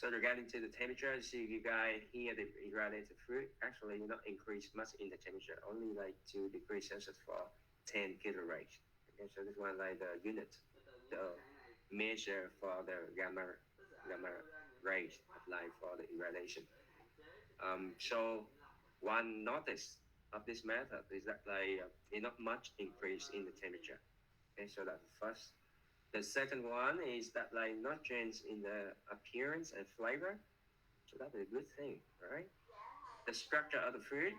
So regarding to the temperature, so you guys here the irradiated fluid actually not increase much in the temperature, only like 2 degrees Celsius for 10 kilorage. Okay, so this one like the unit, the measure for the gamma rays applied for the irradiation. So one notice of this method is that like not much increase in the temperature. Okay, so that's the first. The second one is that like not change in the appearance and flavor. So that's a good thing, right? The structure of the food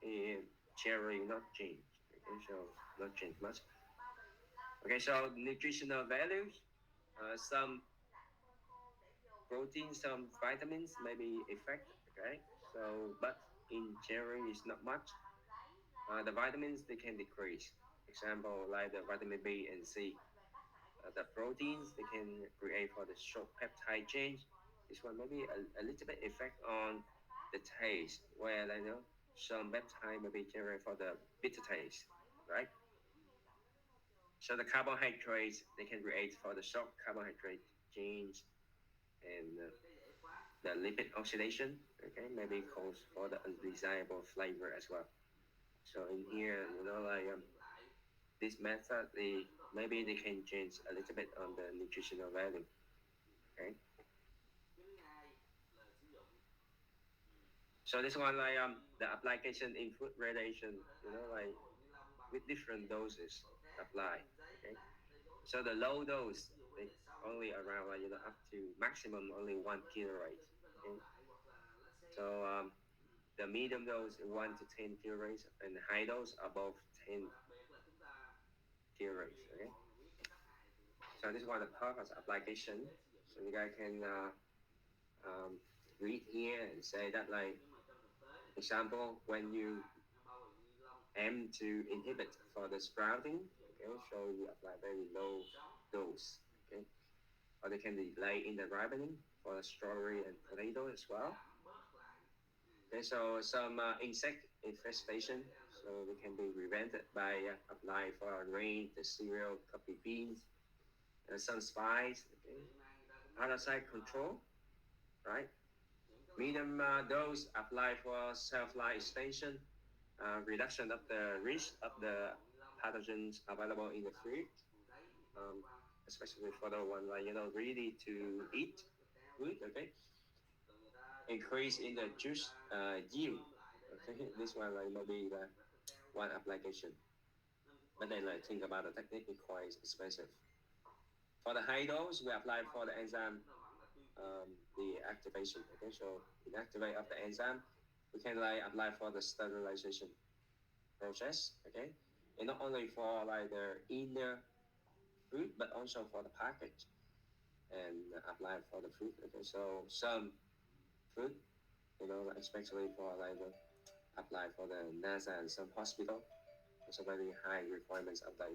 is generally not change. Okay, so not change much. Okay, so nutritional values, some protein, some vitamins maybe affect. Okay, so but in general it's not much. The vitamins they can decrease. Example like the vitamin B and C. The proteins they can create for the short peptide change. This one maybe a little bit effect on the taste, where I know some peptide may be generated for the bitter taste, right? So the carbohydrates they can create for the short carbohydrate change and the lipid oxidation. Okay, maybe cause for the undesirable flavor as well. So in here, like this method, maybe they can change a little bit on the nutritional value. Okay. So this one like the application in food radiation, like with different doses apply. Okay. So the low dose they only around like up to maximum only 1 kilorate. Okay. So the medium dose 1 to 10 kilorates and the high dose above 10 kilorates. Okay. So this is one of the purpose application. So you guys can um, read here and say that like example when you aim to inhibit for the sprouting, okay, so you apply very low dose, okay, or they can delay in the ripening for the strawberry and potato as well. Okay, so some insect infestation, so they can be prevented by applying for rain, the cereal, coffee beans, some spice, okay, parasite control, right? Medium dose apply for shelf-life extension, reduction of the risk of the pathogens available in the food, um, especially for the one like ready to eat food. Okay, increase in the juice yield. Okay, this one like maybe the one application, but then like think about the technique is quite expensive. For the high dose, we apply for the enzyme the activation. Okay, so inactivate of the enzyme, we can like apply for the sterilization process. Okay, and not only for like the inner food, but also for the package and apply for the food. Okay, so some food, especially for like the apply for the NASA and some hospital, also very high requirements of like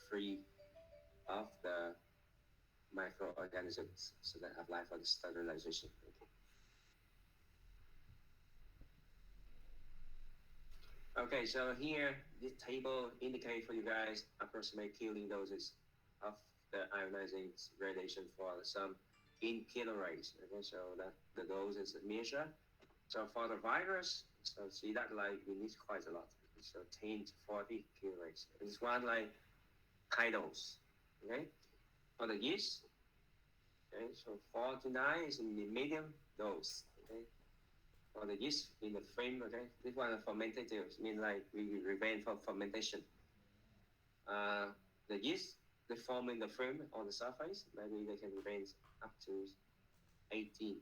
free of the microorganisms, so that apply for the sterilization. Okay. Okay, so here this table indicate for you guys approximate killing doses of the ionizing radiation for some in kilorays. Okay, so that the dose is measured. So for the virus, so see that like we need quite a lot. So 10 to 40 kilorays. This one like high dose. Okay. For the yeast, okay, so 49 is in the medium dose. Okay. For the yeast in the frame, okay, this one is fermentative, mean like we prevent from fermentation. The yeast they form in the frame on the surface, maybe they can prevent up to 18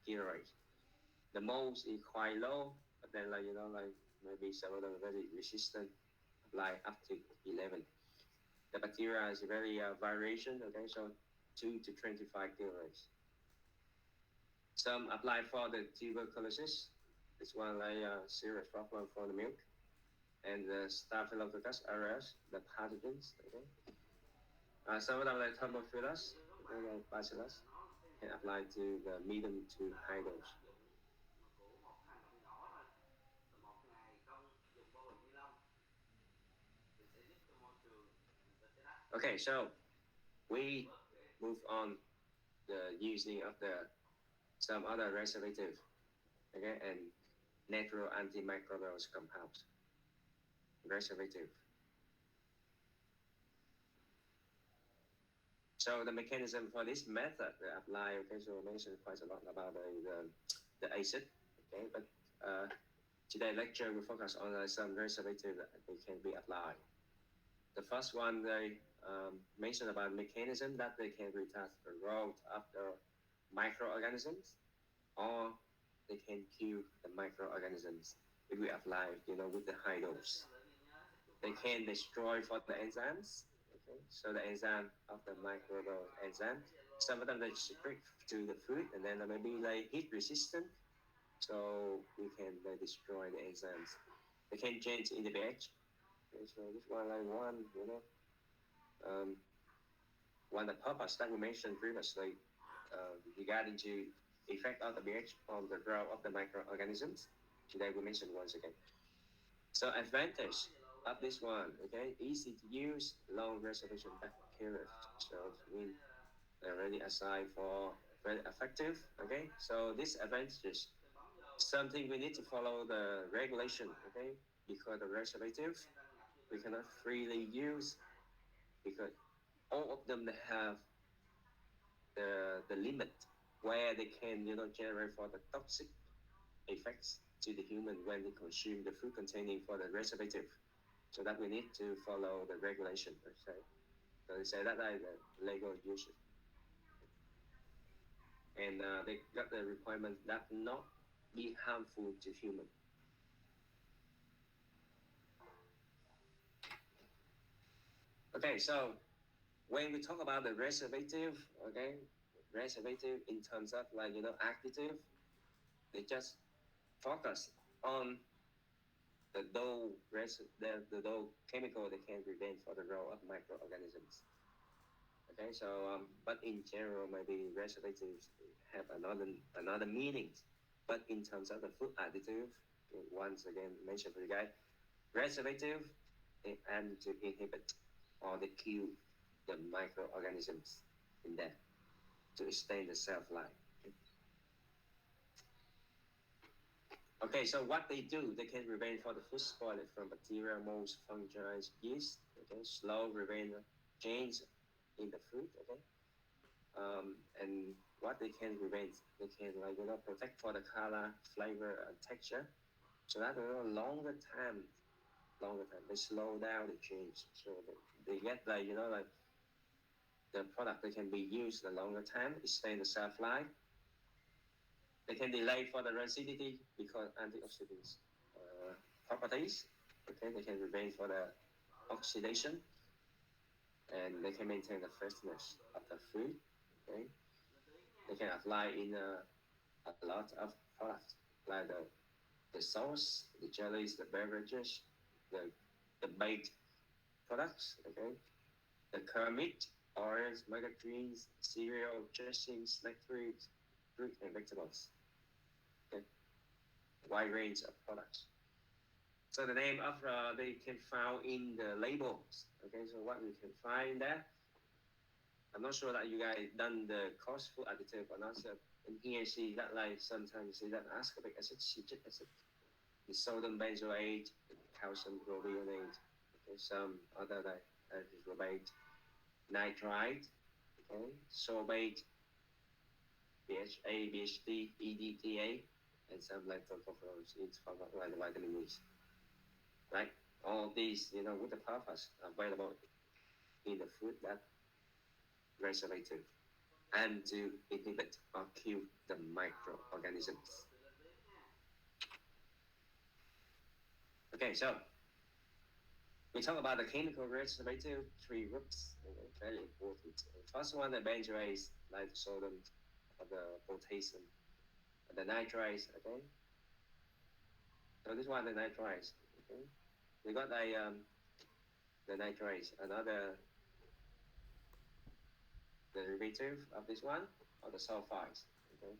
kilorays. The moles is quite low, but then like maybe some of them very resistant, like up to 11. The bacteria is very variation, okay, so 2 to 25 kilorays. Some apply for the tuberculosis. This one like serious problem for the milk. And the Staphylococcus aureus, the pathogens, okay. Some of them like Thermophilus, okay, like Bacillus, can apply to the medium to high dose. Okay, so we move on the using of the some other reservative, okay, and natural antimicrobial compounds. Reservative. So the mechanism for this method to apply, okay, so I mentioned quite a lot about the acid, okay, but today's lecture will focus on some reservative that they can be applied. The first one they mentioned about mechanism that they can retard the growth of the microorganisms, or they can kill the microorganisms if we apply, with the high dose. They can destroy for the enzymes. Okay, so the enzyme of the microbial enzyme, some of them they secrete to the food, and then maybe like heat resistant, so we can destroy the enzymes. They can change in the pH. Okay, so this one like um, one the purpose that we mentioned previously regarding to effect of the pH on the growth of the microorganisms. Today we mentioned once again. So advantage of this one, okay, easy to use, long reservation period. So we already assigned for very effective. Okay, so this advantage, something we need to follow the regulation. Okay, because the reservative we cannot freely use because all of them they have the limit where they can generate for the toxic effects to the human when they consume the food containing for the reservative. So that we need to follow the regulation per se. So they say that is the legal usage. And they got the requirement that not be harmful to human. Okay, so when we talk about the reservative, okay, reservative in terms of like active, they just focus on the the chemical that can prevent for the growth of microorganisms. Okay, so but in general, maybe reservatives have another meanings. But in terms of the food additive, once again mentioned for you guys, reservative they aim to inhibit or they kill the microorganisms in there to extend the shelf life. Okay, so what they do, they can prevent for the food spoilage from bacteria, molds, fungi, yeast. Okay, slow prevent change in the food. Okay, and what they can prevent, they can protect for the color, flavor, and texture. So that longer time, they slow down the change. So they get like the product that can be used a longer time, extend the shelf life. They can delay for the rancidity because antioxidants properties. Okay, they can prevent for the oxidation, and they can maintain the freshness of the food. Okay, they can apply in a lot of products like the sauce, the jellies, the beverages, the baked products. Okay, the kermit, oils, margarines, cereal, dressings, snack foods, fruit and vegetables. Okay, wide range of products. So the name of they can found in the labels. Okay, so what we can find there. I'm not sure that you guys done the coarse food additive or not. So in here, see that like sometimes see that ascorbic acid, citric acid, the sodium benzoate, the calcium gluconate, okay, some other like robate, nitrite, okay, sorbate, BHA, BHD, EDTA, and some lactobacillus in form of like vitamin E. Right? All these, with the purpose available in the food that reservative and to inhibit or kill the microorganisms. Okay, so we talk about the chemical reservative, three groups, very important. The first one, the benzoates, like the sodium, the potassium, the nitrites, okay? So this one, the nitrites, okay? We got the nitrites, another derivative of this one, or the sulfides, okay?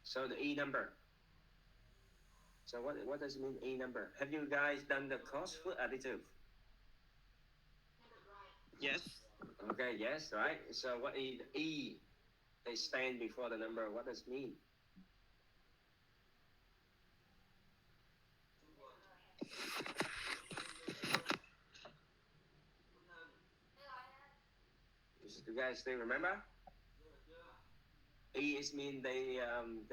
So the E number. So what does it mean E number? Have you guys done the coarse food additive? Yes. Okay, yes, right. So what is the E? They stand before the number. What does it mean? You guys still remember? E is mean they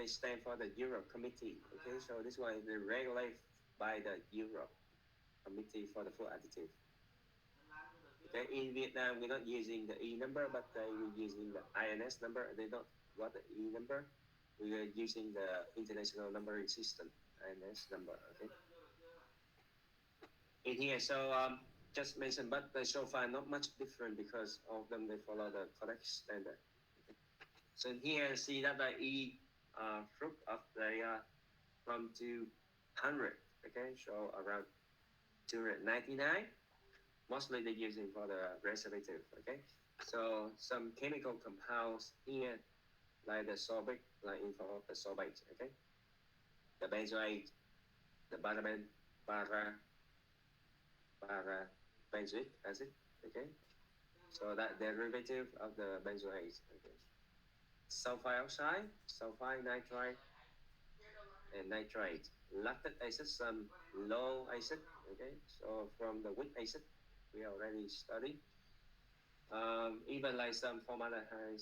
stand for the Euro Committee. Okay, so this one is regulated by the Euro Committee for the Food Additive. Okay, in Vietnam we're not using the E number, but we're using the INS number. They don't want the E number. We are using the International Numbering System INS number. Okay, in here. So just mention, but so far not much different because all of them they follow the correct standard. Okay. So in here, see that the E fruit of the from 200. Okay, so around 299. Mostly they're using for the reservative. Okay, so some chemical compounds here, like the sorbate, like in form of the sorbate. Okay, the benzoate, the para, para benzoic acid. Okay, so that derivative of the benzoate. Okay, sulfide oxide, sulfide nitride, and nitrate. Lactic acid, some low acid. Okay, so from the weak acid, we already studied. Even like some formaldehyde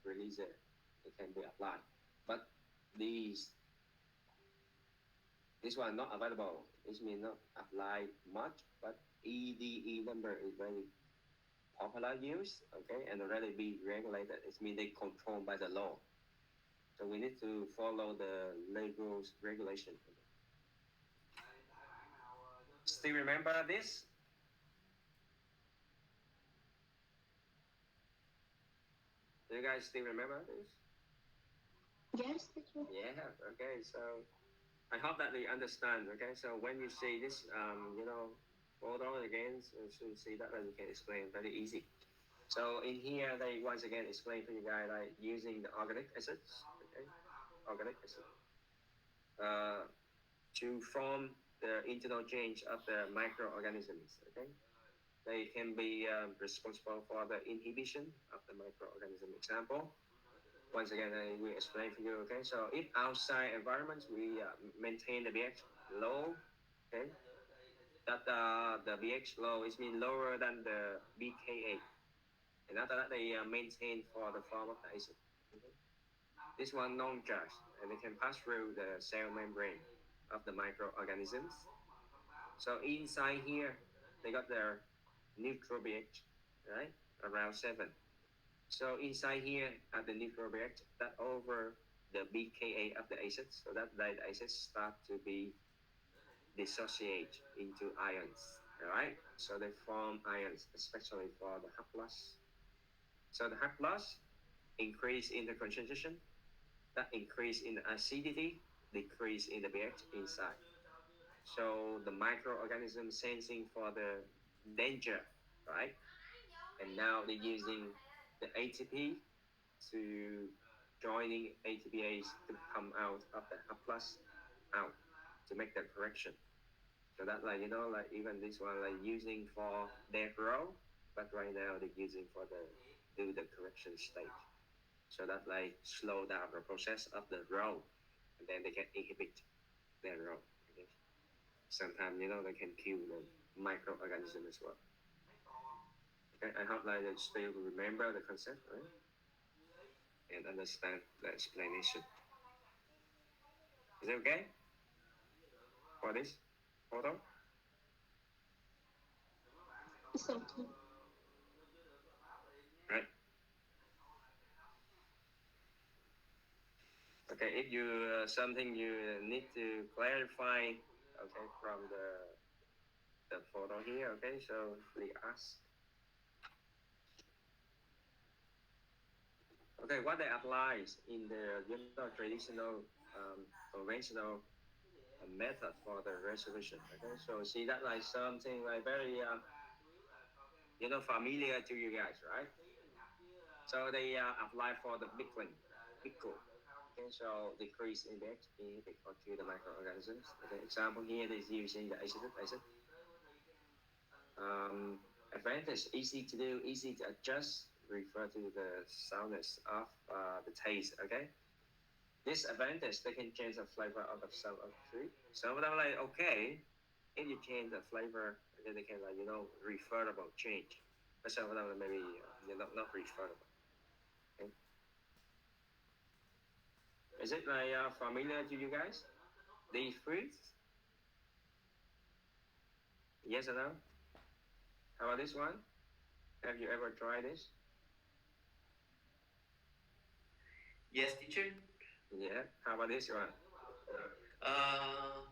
releaser, it can be applied. But these this one not available. This may not apply much, but EDE number is very popular use, okay, and already be regulated. It means they controlled by the law. So we need to follow the legal regulation. Still remember this? Do you guys still remember this? Yes, teacher. Yeah. Okay. So I hope that they understand. Okay. So when you see this, photo again, so you see that, and you can explain very easy. So in here, they once again explain to you guys like using the organic acids. Okay. Organic acid. Uh, to form the internal change of the microorganisms. Okay. They can be responsible for the inhibition of the microorganism. Example, once again, I will explain for you. Okay, so if outside environments we maintain the pH low, okay, that the pH low is mean lower than the pKa, and after that they maintain for the form of the acid. Okay? This one non-charged, and it can pass through the cell membrane of the microorganisms. So inside here, they got their neutral pH, right, around 7. So inside here at the nuclear reactor, that over the pKa of the acids, so that the acids start to be dissociate into ions. All right, so they form ions, especially for the H plus. So the H plus increase in the concentration, that increase in the acidity, decrease in the pH inside. So the microorganism sensing for the danger, right? And now they're using the ATP to joining ATPase to come out of the H plus out to make that correction. So that like like even this one like using for death row, but right now they're using for the do the correction stage. So that like slow down the process of the row, and then they can inhibit their row. Okay? Sometimes they can kill the microorganism as well. Okay, I hope like they still remember the concept, right? And understand the explanation. Is it okay for this photo? It's okay. Right. Okay. If you something you need to clarify, okay, from the photo here, okay. So please ask. Okay, what they applies in the traditional conventional method for the resolution. Okay, so see that like something like very familiar to you guys, right? So they apply for the pickle. Okay, so decrease index inhibit to the microorganisms. Okay, example here is using the acetic acid, um, advantage, easy to do, easy to adjust, refer to the soundness of the taste, okay? Disadvantage, they can change the flavor of some of the food. Some of them like, okay, if you change the flavor, then they can like, referable change. But some of them maybe not referable. Okay? Is it like familiar to you guys? These fruits? Yes or no? How about this one? Have you ever tried this? Yes, teacher. Yeah. How about this one? Uh,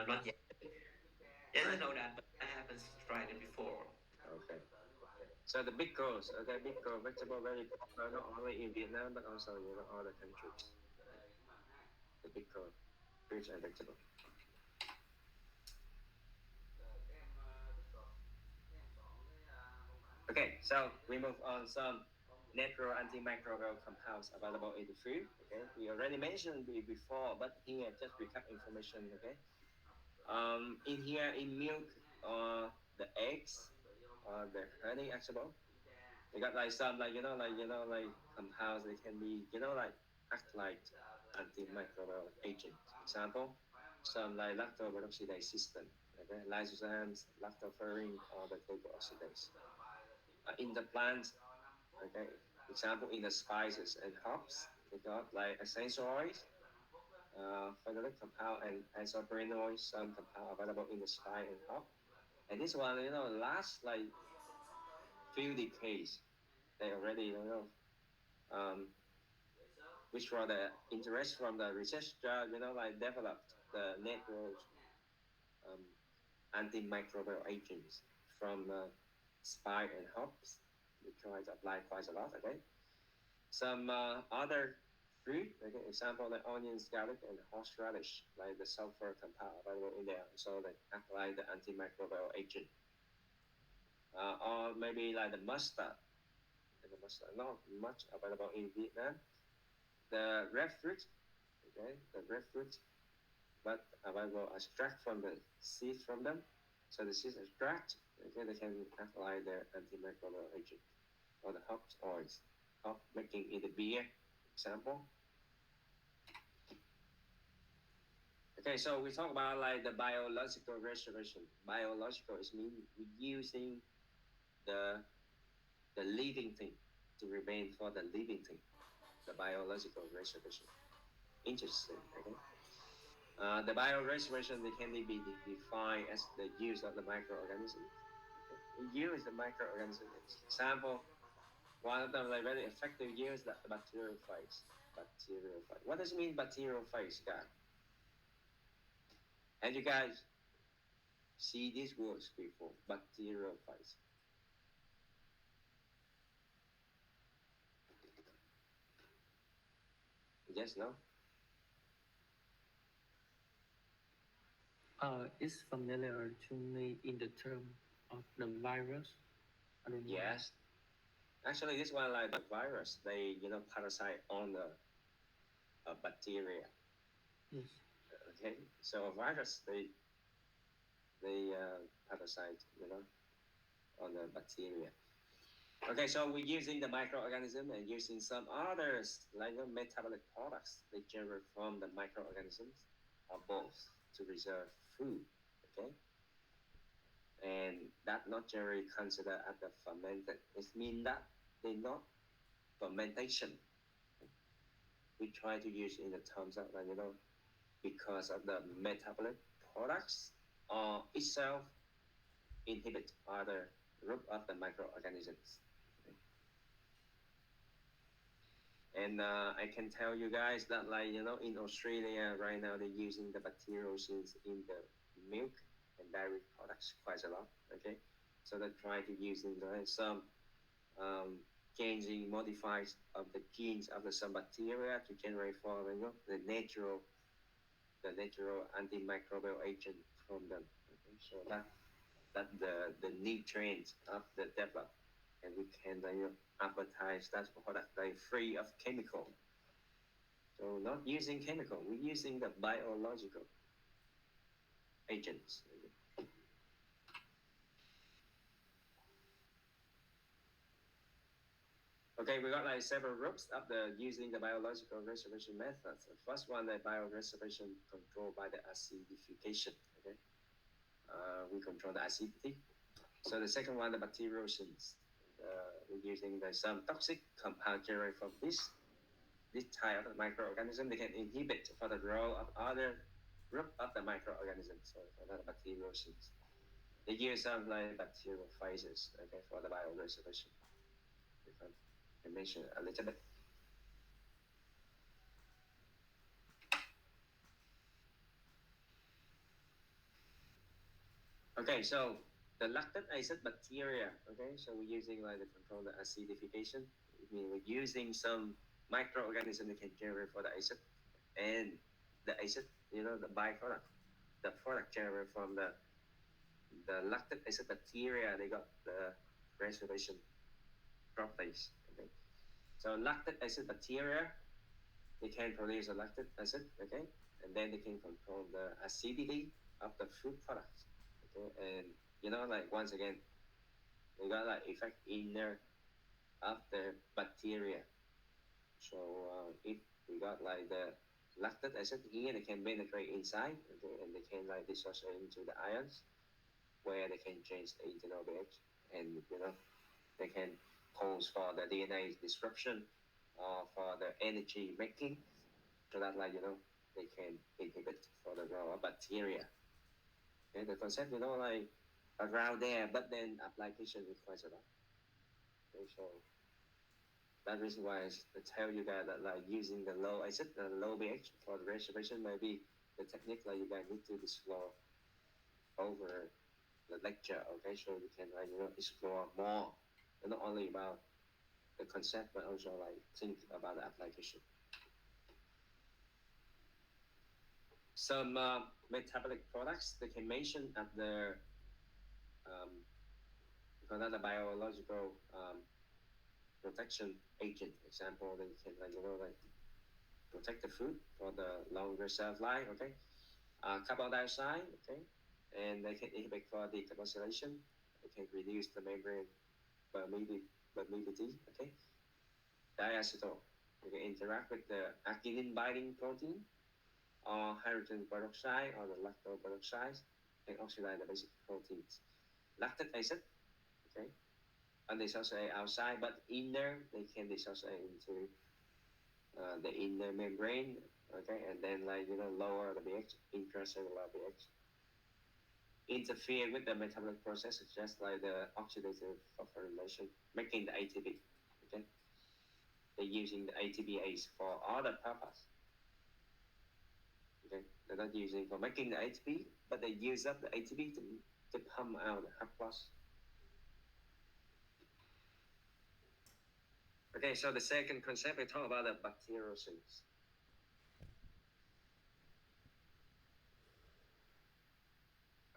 not yet. Yes, I know that, but I haven't tried it before. Okay. So the pickles, okay, pickle vegetable very popular not only in Vietnam but also other countries. The pickle, fruits and vegetable. Okay, so we move on some natural antimicrobial compounds available in the food. Okay, we already mentioned it before, but here just recap information. Okay, in here in milk or the eggs or the honey actually, we got like some like compounds that can be like act like antimicrobial agent. Example, some like lactobacillus system, okay, lysozymes, lactoferrin, or the glucosidase. In the plants, okay, example in the spices and herbs, we got like essential oils, phenolic compound and isoprenoids, some compound available in the spice and herb. And this one, lasts like few decades. They already, um, which were the interest from the researcher, like developed the network um, antimicrobial agents from spice and herbs. We try to apply quite a lot, okay? Some other fruit, okay, example like onions, garlic, and horseradish, like the sulfur compound available in there, so they act like the antimicrobial agent. Or maybe like the mustard, and the mustard not much available in Vietnam. The red fruit, okay, the red fruit, but available extract from the seeds from them. So the seeds extract, okay, they can act like the antimicrobial agent. Or the hops oils, hop making in the beer, example. Okay, so we talk about like the biological restoration. Biological is mean we using the the living thing to remain for the living thing. The biological restoration. Interesting. Okay. The biorestoration they can be defined as the use of the microorganism. Okay. We use the microorganism. Example, one of them like very effective use the bacterial phase. Bacterial phase. What does it mean bacterial phase, guys? Have you guys see these words before? Bacterial phase. Yes, no? It's familiar to me in the term of the virus. I don't know. Yes. Actually, this one like the virus, they parasite on the bacteria. Yes. Okay, so a virus they parasite on the bacteria. Okay, so we're using the microorganism and using some others like metabolic products they generate from the microorganisms or both to reserve food. Okay, and that not generally considered as the fermented. It means that they not fermentation. We try to use in the terms of like, because of the metabolic products or itself inhibit other group of the microorganisms. And I can tell you guys that like in Australia right now they're using the bacteriocins in the milk and dairy products quite a lot. Okay, so they try to using some changing modifies of the genes of the some bacteria to generate for the natural antimicrobial agent from them. Okay? So that the nutrients of the develop, and we can advertise that product like free of chemical. So not using chemical, we're using the biological agents. Okay, we got like several groups of the using the biological reservation methods. The first one, the bioreservation controlled by the acidification. Okay, we control the acidity. So the second one, the bacteriocins. We're using some toxic compound generated from this type of microorganism. They can inhibit for the growth of other group of the microorganisms. So for the bacteriocins, they use some like bacteriophages. Okay, for the bioreservation. If I can mention a little bit. Okay, so the lactic acid bacteria. Okay, so we're using like to control the acidification. I mean, we're using some microorganism that can generate for the acid, and the acid, the byproduct, the product generated from the lactic acid bacteria, they got the reservation properties. Okay, so lactic acid bacteria, they can produce a lactic acid. Okay, and then they can control the acidity of the food products. Okay, and like once again, they got like effect inner of the bacteria. So if we got like the lactic acid here, they can penetrate inside, okay, and they can like dissociate into the ions, where they can change the internal pH, and they can cause for the DNA disruption or for the energy making, so that like they can inhibit for the growth of bacteria. Okay, the concept like around there, but then application requires a lot. Okay, so that reason why I tell you guys that like using the low acid, the low pH for the reservation may be the technique that you guys need to explore over the lecture. Okay, so you can like explore more, and not only about the concept but also like think about the application. Some metabolic products they can mention at the because the biological protection agent. Example, they can like protect the food for the longer shelf life. Okay, carbon dioxide. Okay, and they can inhibit for decarboxylation. They can reduce the membrane permeability. Okay, diacetyl. They can interact with the arginine binding protein or hydrogen peroxide or the lactoperoxide and oxidize the basic proteins. Lactic acid. Okay, and dissociate outside, but inner they can dissociate into the inner membrane. Okay, and then like lower the pH, intracellular pH. Interfere with the metabolic process, just like the oxidative phosphorylation, making the ATP. Okay, they're using the ATPase for other purpose. Okay, they're not using for making the ATP, but they use up the ATP to pump out the H+. Okay, so the second concept, we talk about the bacteriocins.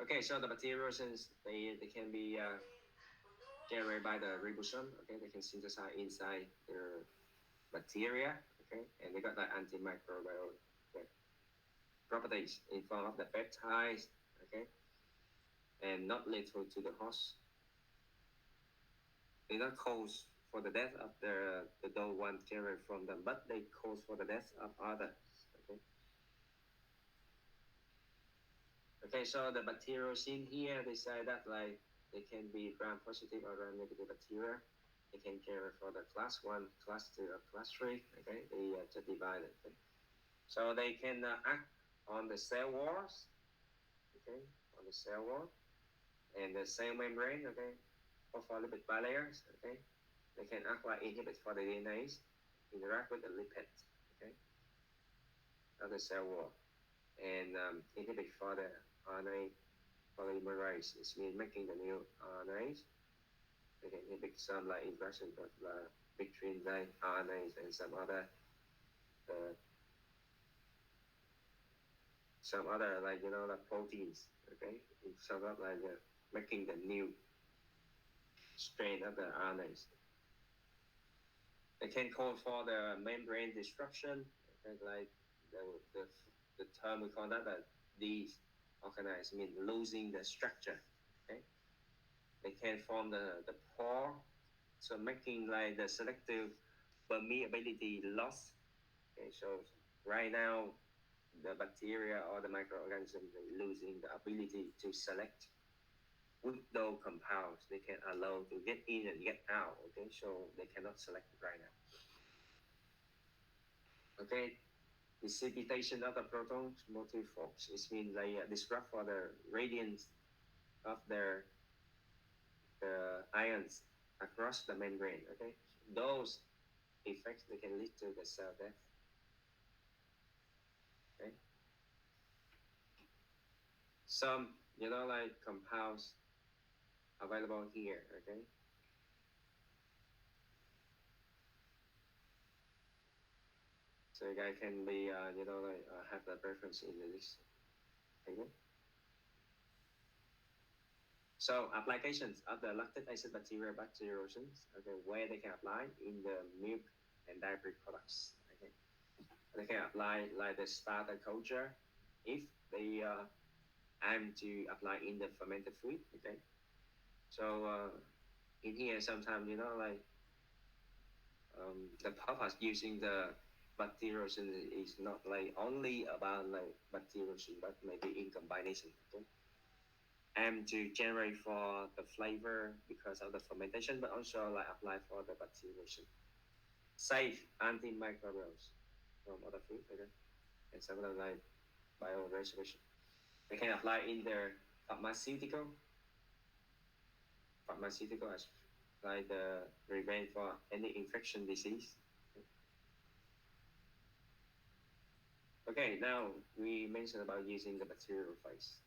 Okay, so the bacteriocins, they can be generated by the ribosome. Okay, they can synthesize inside their bacteria. Okay, and they got the antimicrobial properties in form of the peptides. Okay, and not lethal to the host. They not cause for the death of the dog one generated from them, but they cause for the death of others. Okay. Okay, so the bacteriocin here, they say that like they can be gram-positive or gram-negative bacteria. They can generate for the class 1, class 2, or class 3. Okay, they just divided. Okay. So they can act on the cell walls. Okay, on the cell wall and the cell membrane. Okay, phospholipid bilayers. Okay, they can act like inhibit for the DNAs, interact with the lipids. Okay, of the cell wall, and inhibit for the RNA polymerase. It means making the new RNAs. They can inhibit some like interaction between the RNAs and some other like like proteins. Okay, some of like making the new strain of the RNAs. They can cause for the membrane disruption, and like the term we call that deorganized, mean losing the structure. Okay, they can form the pore so making like the selective permeability loss. Okay, so right now the bacteria or the microorganisms are losing the ability to select with those compounds. They can allow to get in and get out. Okay, so they cannot select right now. Okay, precipitation of the protons multiforms. It means they disrupt for the radiance of the ions across the membrane. Okay, those effects they can lead to the cell death. Okay, some like compounds available here. Okay, so you guys can be have the preference in this. Okay. So applications of the lactic acid bacteria bacteriocins, okay, where they can apply in the milk and dairy products. Okay, they can apply like the starter culture if they aim to apply in the fermented food. Okay, so in here sometimes like the purpose using the bacteriocin is not like only about like bacteriocin, but maybe in combination. Okay, and to generate for the flavor because of the fermentation, but also like apply for the bacteriation. Safe antimicrobials from other food, okay, and some of them like bioresorption. They can apply in their pharmaceutical as like the prevent for any infection disease. Okay, now we mentioned about using the bacteriophage.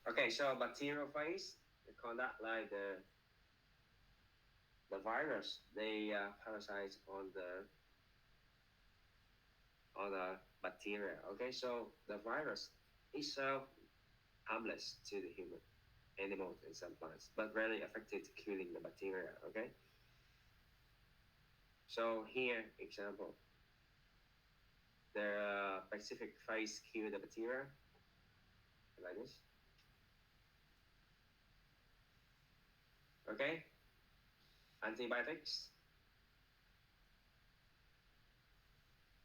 Okay, so bacteriophage, they conduct like the virus. They parasite on the bacteria. Okay, so the virus itself harmless to the human, animals, and some plants, but rarely effective to killing the bacteria. Okay, so here example, the Pacific phase kill the bacteria like this. Okay, antibiotics.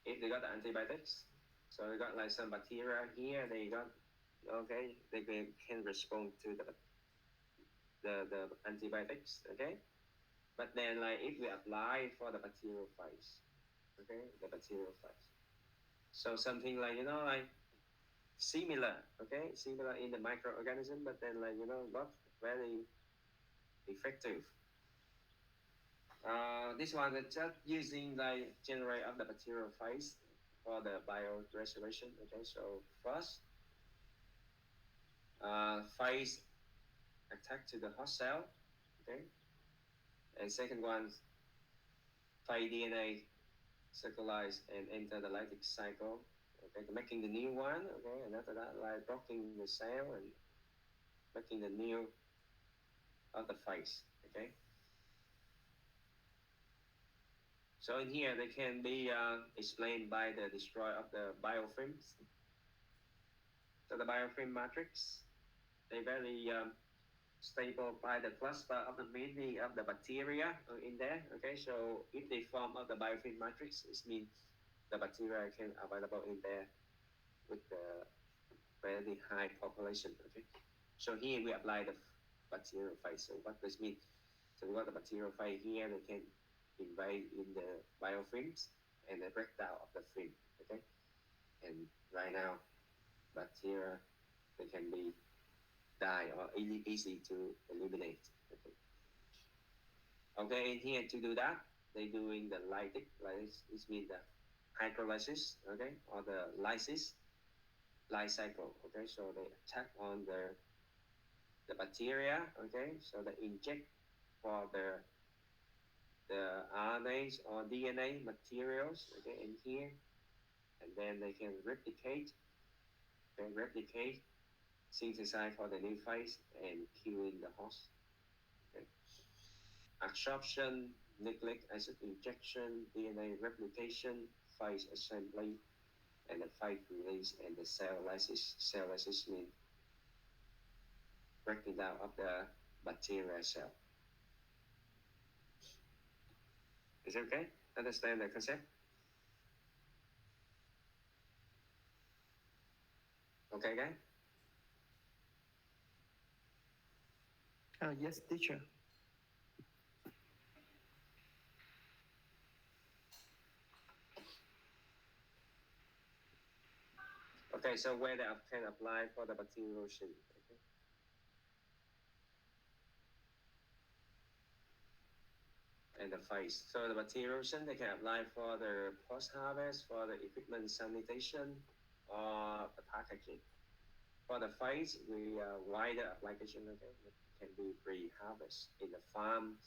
If they got the antibiotics, so they got like some bacteria here. They got okay. They can respond to the antibiotics. Okay, but then like if we apply for the bacteriophage, okay, the bacteriophage. So something like like similar, okay, similar in the microorganism, but then like not very effective. This one is just using like generate of the bacteriophage for the bioresorption. Okay, so first, phage attack to the host cell. Okay, and second one, phage DNA circulate and enter the lytic cycle. Okay, making the new one. Okay, and after that, like blocking the cell and making the new of the phage. Okay. So in here, they can be explained by the destroy of the biofilms. So the biofilm matrix, they very stable by the cluster of the many of the bacteria in there. Okay, so if they form of the biofilm matrix, it means the bacteria can available in there with the very high population. Okay, so here we apply the bacteriophage. So what does mean? So we got the bacteriophage here. They can invade in the biofilms and the breakdown of the film. Okay, and right now, bacteria they can be die or easy to eliminate. Okay. Okay, in here to do that, they doing the lytic. This means the hydrolysis. Okay, or the lysis life cycle. Okay, so they attack on the bacteria. Okay, so they inject for the RNAs or DNA materials, okay, in here, and then they can replicate, synthesize for the new phage and killing the host. Okay. Absorption, nucleic acid injection, DNA replication, phage assembly, and the phage release and the cell lysis. Cell lysis means breaking down of the bacteria cell. Is it okay? Understand the concept? Okay, guys? Yes, teacher. Okay, so where they can apply for the bacterial erosion. Okay. And the phase. So the bacterial erosion, they can apply for the post-harvest, for the equipment sanitation, or the packaging. For the phase, we wider application. Okay, it can be pre-harvest in the farm.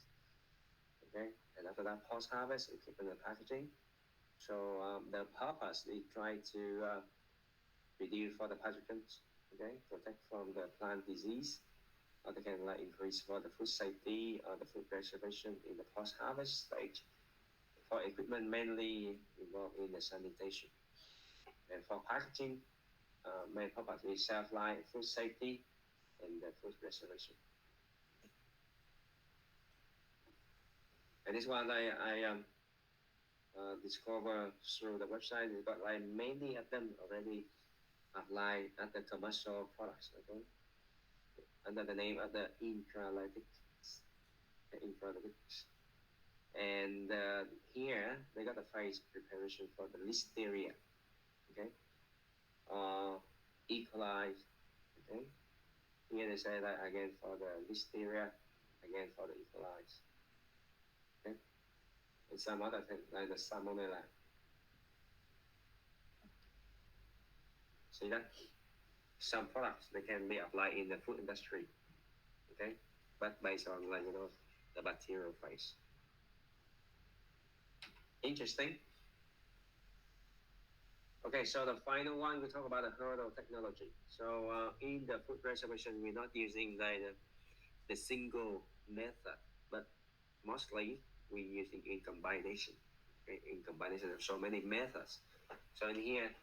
Okay, and after that, post-harvest equipment and packaging. So the purpose is try to reduce for the pathogens. Okay, protect from the plant disease. Or they can like increase for the food safety or the food preservation in the post-harvest stage. For equipment mainly involved in the sanitation. And for packaging, main purpose is shelf-life, food safety, and the food preservation. And this one I discovered through the website. It's got like many of them already applied at the commercial products. Okay, under the name of the intralytics. And here they got the phase preparation for the listeria. Okay, E. coli. Okay, here they say that again for the listeria, again for the E. coli. Okay, and some other things like the salmonella. See that? Some products they can be applied in the food industry. Okay, but based on like the bacterial phase. Interesting. Okay, so the final one we talk about the hurdle technology. So in the food preservation, we're not using the single method, but mostly we're using in combination. Okay? In combination of so many methods. So in here,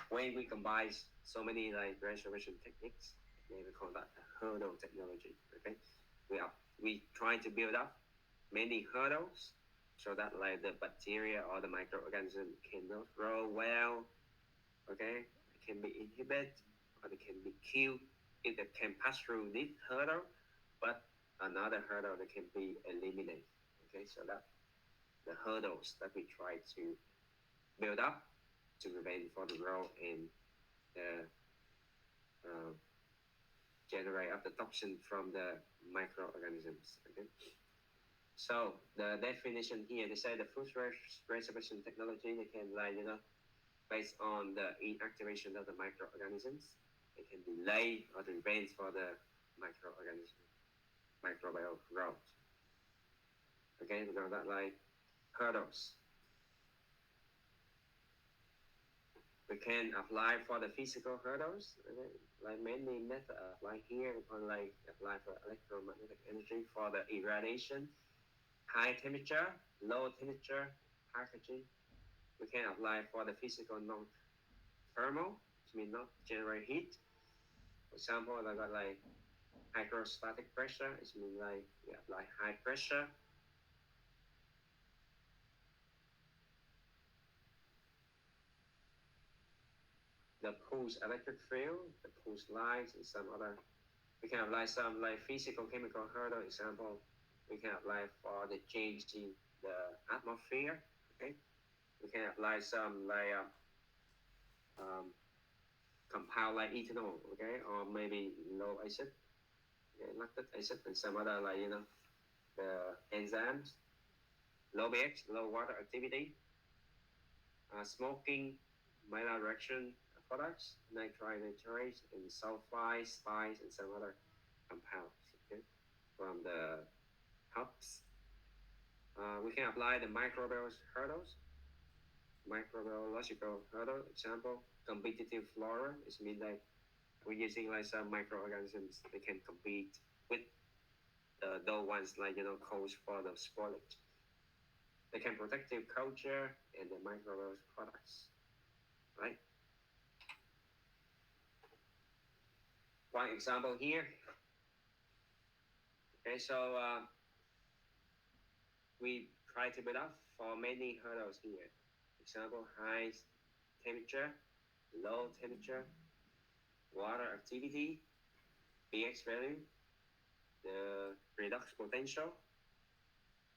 when we combine so many like preservation techniques, we call that hurdle technology. Okay, we try to build up many hurdles so that like the bacteria or the microorganism cannot grow well. Okay, it can be inhibited or it can be killed if they can pass through this hurdle, but another hurdle that can be eliminated. Okay, so that the hurdles that we try to build up to prevent for the growth and the generate up the toxin from the microorganisms. Okay. So the definition here, they say the food preservation technology, they can like based on the inactivation of the microorganisms, it can delay or prevent for the microbial growth. Okay, we got that like hurdles. We can apply for the physical hurdles, okay? Like many methods apply here. We can like apply for electromagnetic energy for the irradiation, high temperature, low temperature, packaging. We can apply for the physical non-thermal, which means not generate heat. For example, I got like hydrostatic pressure, which means like we apply high pressure. The pulse electric field, the pulse lights, and some other. We can apply some like physical chemical hurdle. Example, we can apply for the change in the atmosphere. Okay, we can apply some like compound like ethanol. Okay, or maybe low acid, okay, lactic acid, and some other like the enzymes, low pH, low water activity, smoking, malabsorption products, nitrate, and sulfide, spice, and some other compounds. Okay, from the hops. We can apply the microbiological hurdle. Example, competitive flora. It means that we're using like some microorganisms that can compete with those ones like cause for the spoilage. They can protective culture and the microbial products, right? One example here, Okay, so we try to build up for many hurdles here. Example, high temperature, low temperature, water activity, pH value, the redox potential,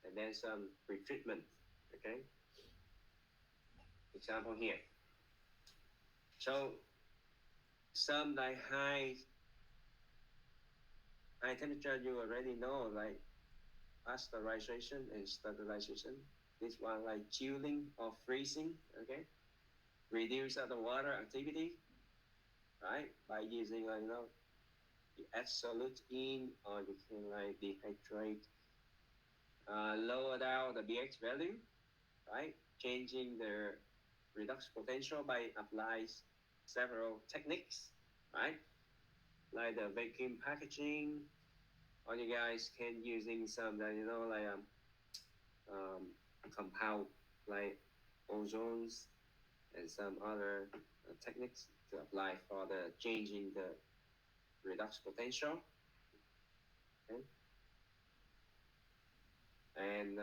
and then some pretreatment. Okay, example here. So some like high temperature you already know, like pasteurization and sterilization. This one like chilling or freezing. Okay, reduce the water activity, right? By using like you add solute in, or you can like dehydrate, lower down the pH value, right? Changing the redox potential by applying several techniques, right? Like the vacuum packaging, or you guys can using some like um, compound like ozones and some other techniques to apply for the changing the redox potential. Okay? And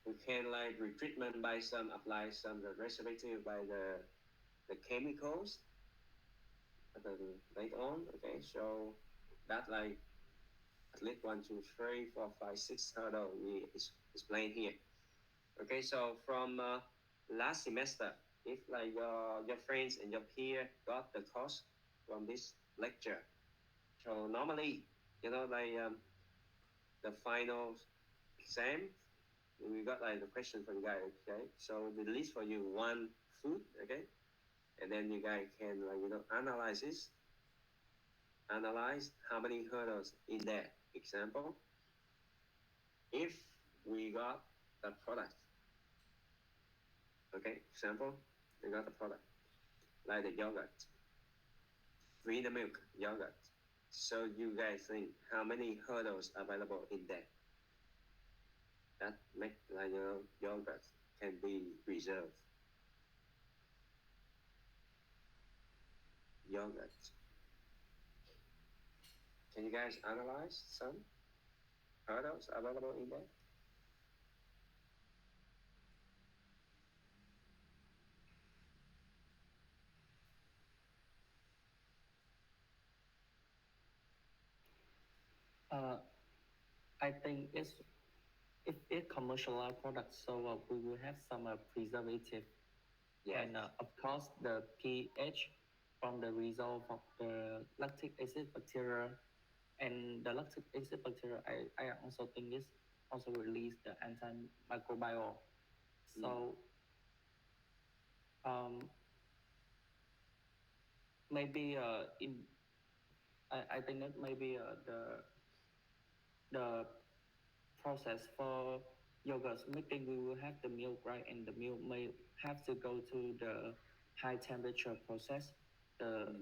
we can like retreatment by some apply some the reservative by the chemicals later on. Okay, so that like at least 1, 2, 3, 4, 5, 6 hurdle we explain here. Okay, so from last semester, if like your friends and your peer got the course from this lecture, so normally like the final exam, we got like the question for you guys. Okay, so we list for you one food. Okay, and then you guys can like analyze how many hurdles in that example. If we got the product, okay, example, we got the product like the yogurt, green milk yogurt. So you guys think how many hurdles available in there that make like yogurt can be preserved? Yogurt. Can you guys analyze some hurdles available in there? I think if it commercialized product, so we will have some preservative. Yeah. And of course, the pH from the result of the lactic acid bacteria, and the lactic acid bacteria, I also think this also release the antimicrobial. So maybe I think that maybe the process for yogurt making, we will have the milk, right? And the milk may have to go to the high temperature process, the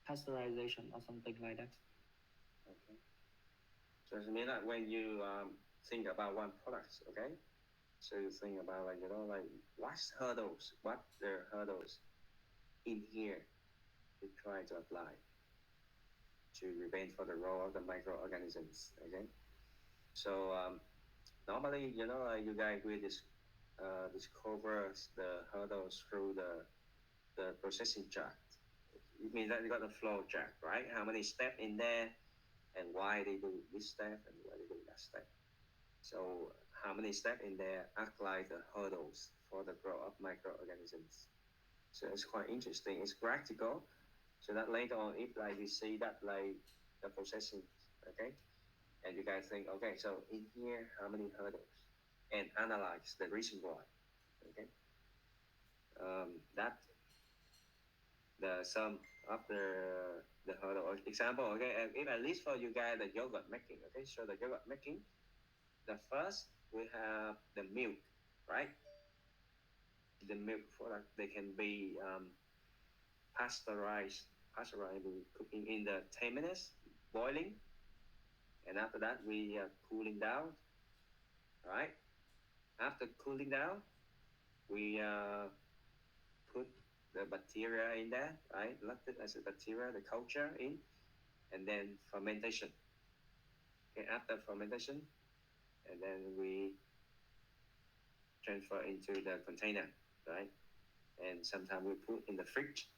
pasteurization or something like that. Okay. So it means that when you think about one product, okay, so you think about like like what the hurdles in here to try to apply to prevent for the role of the microorganisms. Okay, so normally you guys will discover the hurdles through the processing chart. It means that you got the flow chart, right? How many steps in there, and why they do this step and why they do that step. So how many steps in there act like the hurdles for the growth of microorganisms. So it's quite interesting. It's practical. So that later on, if like you see that like the processing, okay, and you guys think, okay, so in here, how many hurdles, and analyze the reason why, okay. That the sum of the hurdle. Example, okay, and if at least for you guys the yogurt making, okay, so the yogurt making, the first we have the milk, right? The milk product, they can be pasteurized cooking in the 10 minutes, boiling, and after that we cooling down, right? After cooling down, we put the bacteria in there, right? Lactic acid bacteria, the culture in, and then fermentation. Okay, after fermentation, and then we transfer into the container, right? And sometimes we put in the fridge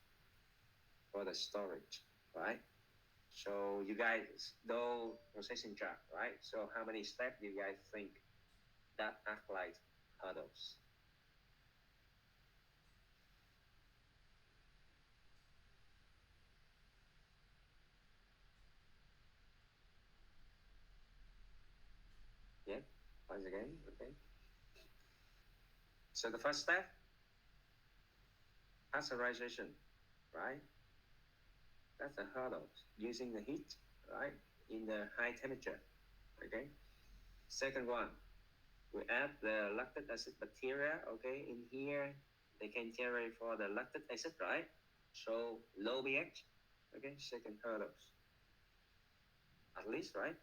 for the storage, right? So you guys know processing jar, right? So how many steps do you guys think that act like hurdles? Yeah, once again, okay. So the first step, pasteurization, right? That's a hurdle, using the heat, right? In the high temperature, okay? Second one, we add the lactic acid bacteria, okay? In here, they can generate for the lactic acid, right? So low pH, okay? Second hurdles, at least, right?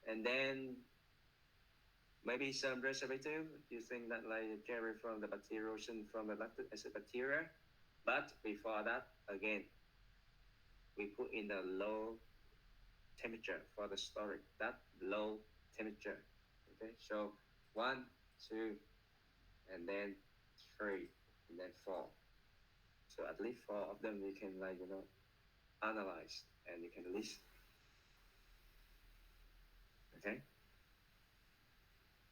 And then maybe some preservative. You think that like generate from the bacteriation from the lactic acid bacteria, but before that, again, we put in the low temperature for the storage. That low temperature. Okay, so 1, 2, and then 3, and then 4. So at least 4 of them you can like analyze and you can list. Okay.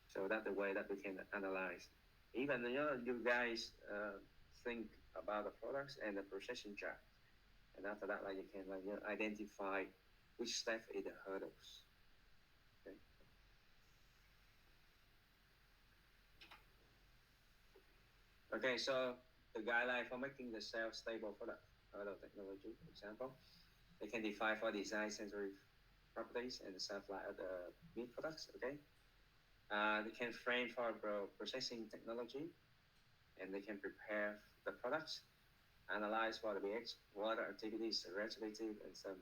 So that's the way that we can analyze. Even you guys think about the products and the processing chart, and after that, like you can like identify which step is the hurdles. Okay. Okay, so the guideline for making the shelf-stable product, hurdle technology, example, they can define for design sensory properties and the supply of the meat products. Okay, they can frame for processing technology, and they can prepare the products, analyze for the pH, water activities, reactivity, and some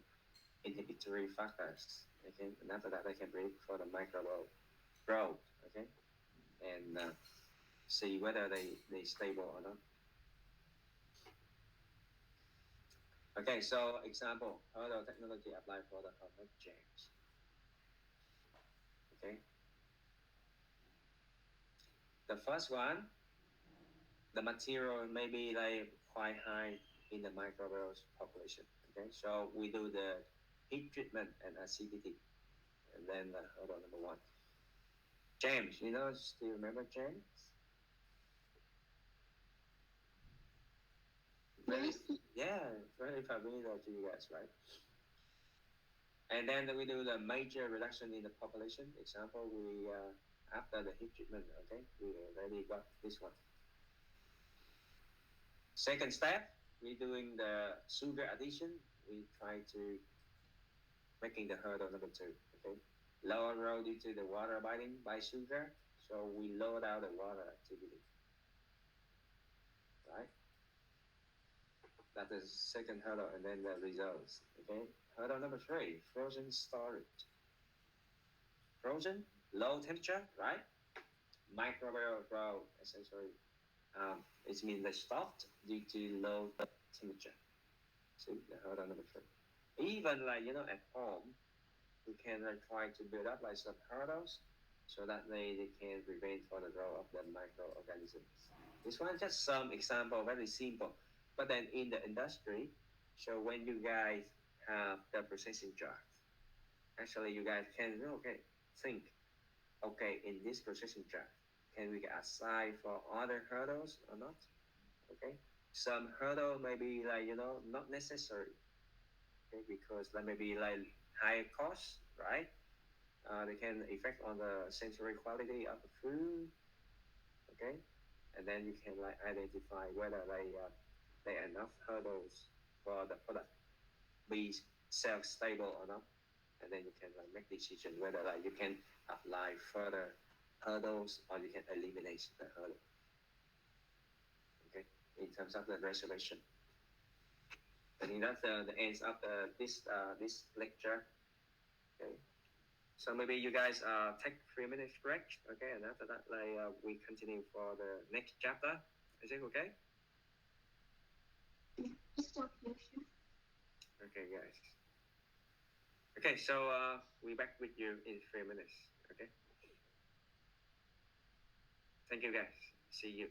inhibitory factors. Okay, and after that, they can predict for the microbial growth. Okay, and see whether they stable or not. Okay, so example, hurdle technology applied for the hot jams. Okay, the first one, the material may be like quite high in the microbial population. Okay, so we do the heat treatment and acidity, and then the hurdle number 1. James, do you remember James? Yes. Yeah, very familiar to you guys, right? And then we do the major reduction in the population. Example, we after the heat treatment, okay, we already got this one. Second step, we're doing the sugar addition. We try to making the hurdle number 2, okay. Lower row due to the water binding by sugar, so we load out the water activity, right? That is second hurdle, and then the results, okay. Hurdle number 3, frozen storage. Frozen, low temperature, right? Microbial growth, essentially. It means they stopped due to low temperature. So the hurdle number 3. Even like at home, we can try to build up like some hurdles so that they can prevent for the growth of the microorganisms. This one just some example, very simple. But then in the industry, so when you guys have the processing jar, actually you guys can think, okay, in this processing jar, can we assign for other hurdles or not? Okay, some hurdle may be like not necessary, okay, because that may be like higher cost, right? They can affect on the sensory quality of the food, okay, and then you can like identify whether they are enough hurdles for the product be self-stable or not, and then you can like make decision whether like you can apply further hurdles or you can eliminate the hurdle. Okay, in terms of the reservation. I think that's the end of this lecture. Okay. So maybe you guys take 3 minutes break, okay, and after that, like we continue for the next chapter. Is it okay? Yeah, stop here. Okay, guys. Okay, so we're back with you in 3 minutes. Okay. Thank you, guys. See you.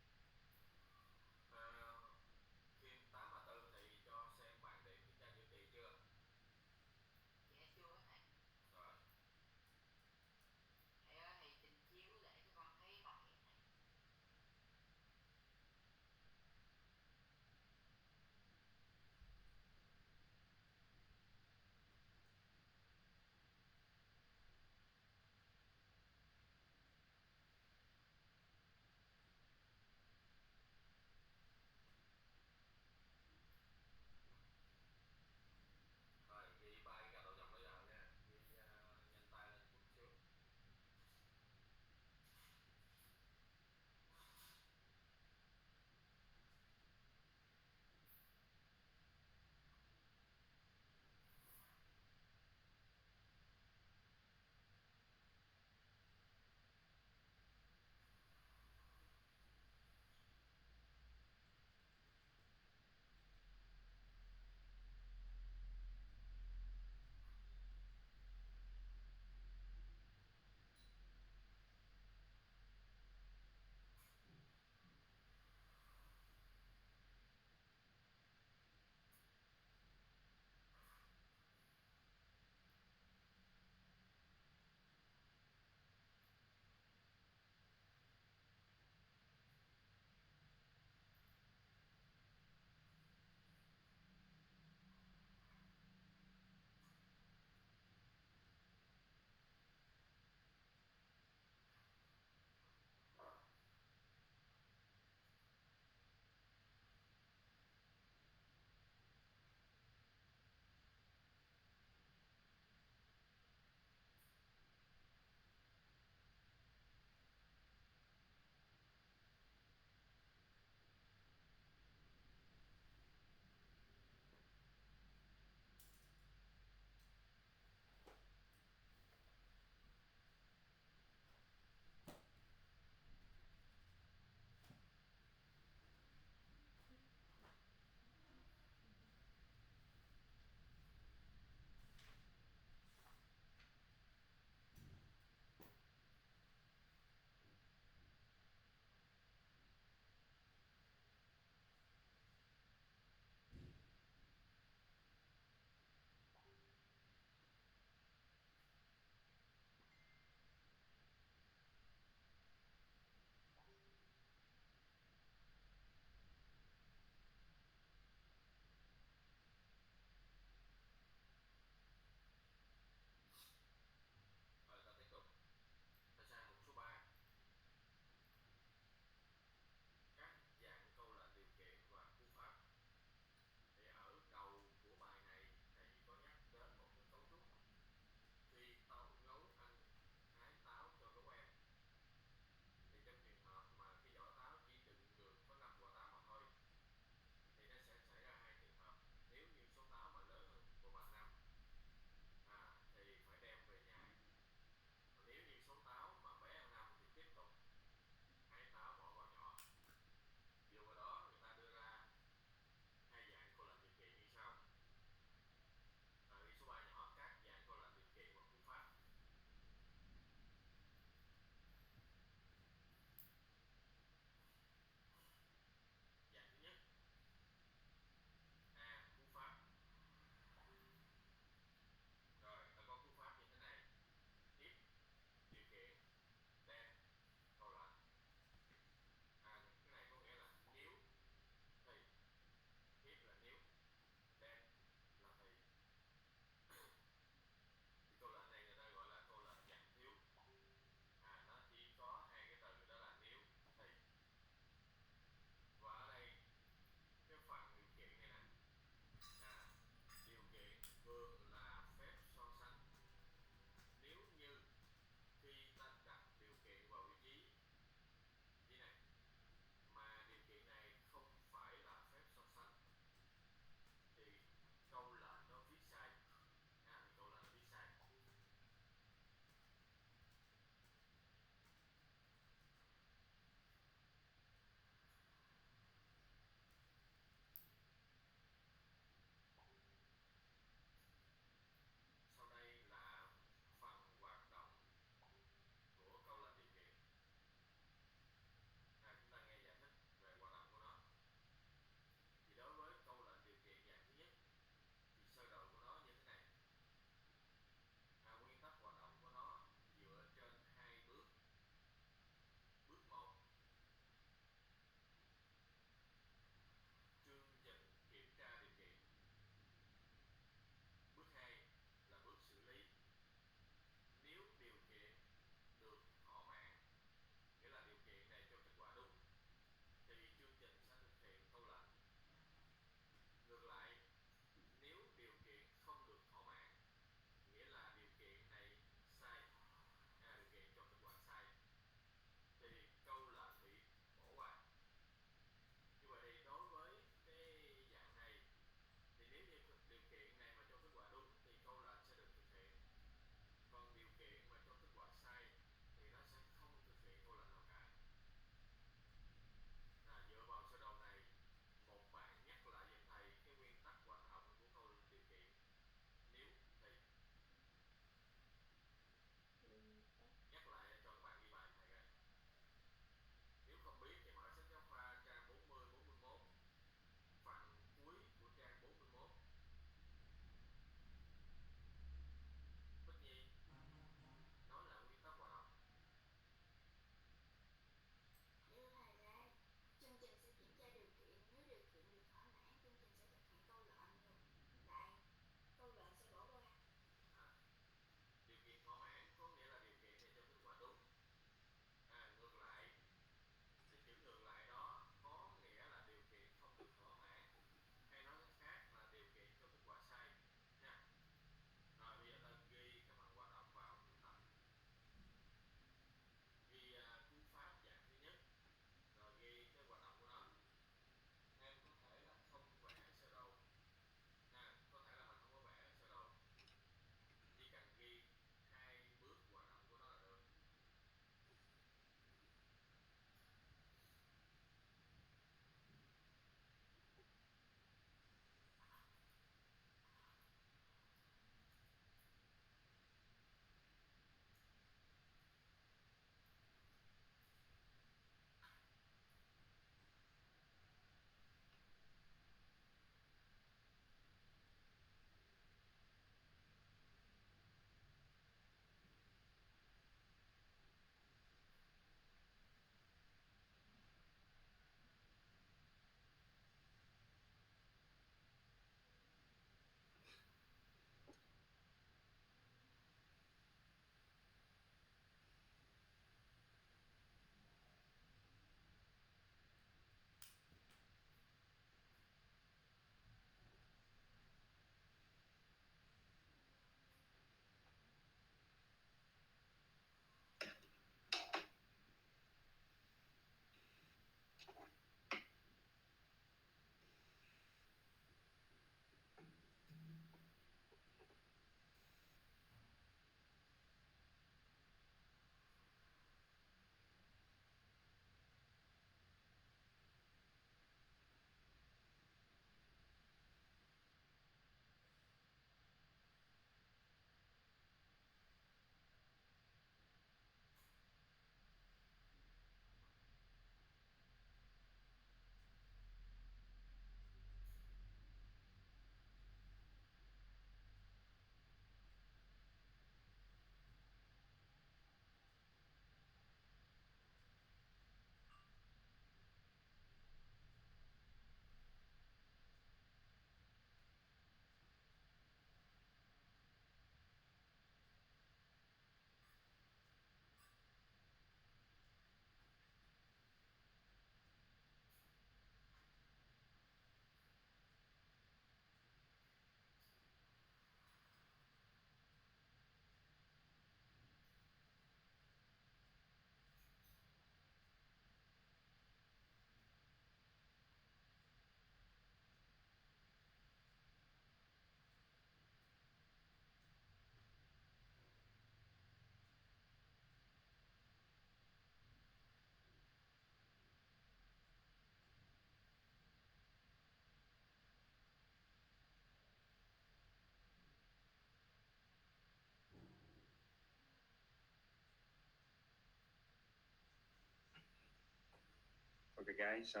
Okay, guys. So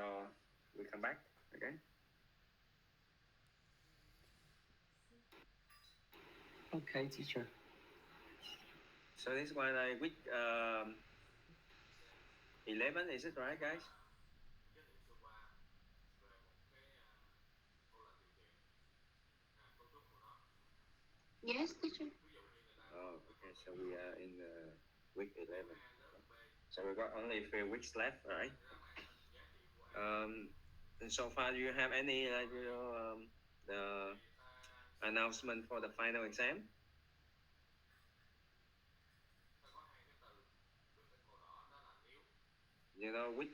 we come back. Okay. Okay, teacher. So this one, week 11, is it right, guys? Yes, teacher. Oh, okay. So we are in week 11. So we got only 3 weeks left, right? And so far, do you have any, the announcement for the final exam? You know, which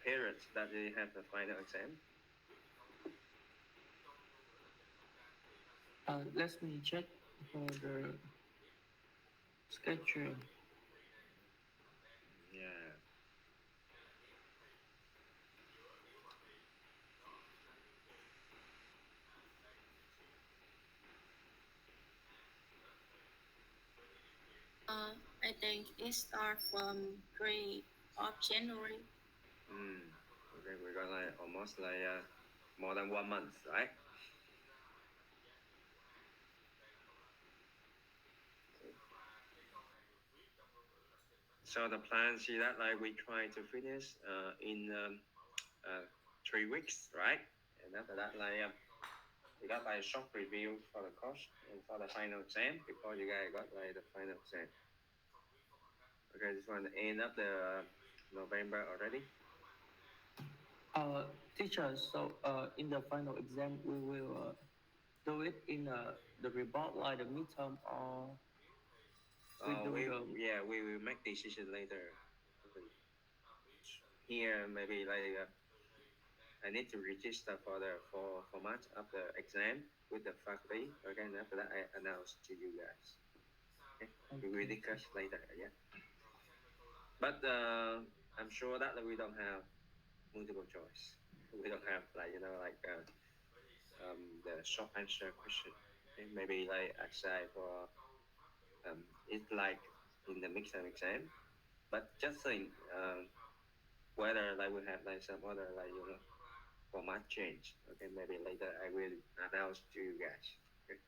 periods that they have the final exam? Let me check for the schedule. Yeah. I think it starts from 3 of January. Okay, we got like almost like more than 1 month, right? So the plan, see that like we try to finish in 3 weeks, right? And after that, we got like a short review for the course and for the final exam before you guys got like the final exam. Okay, this one end up the November already. Teacher, so in the final exam, we will do it in the report like the midterm, or we do the. Yeah, we will make decision later. Here, maybe like I need to register for the format of the exam with the faculty. Okay, and after that, I announce to you guys. Okay, we will discuss later. Yeah, but I'm sure that we don't have multiple choice. We don't have the short answer question. Okay? Maybe like exercise for it's like in the midterm exam. But just think whether like we have like some other format change. Okay, maybe later I will announce to you guys. Okay.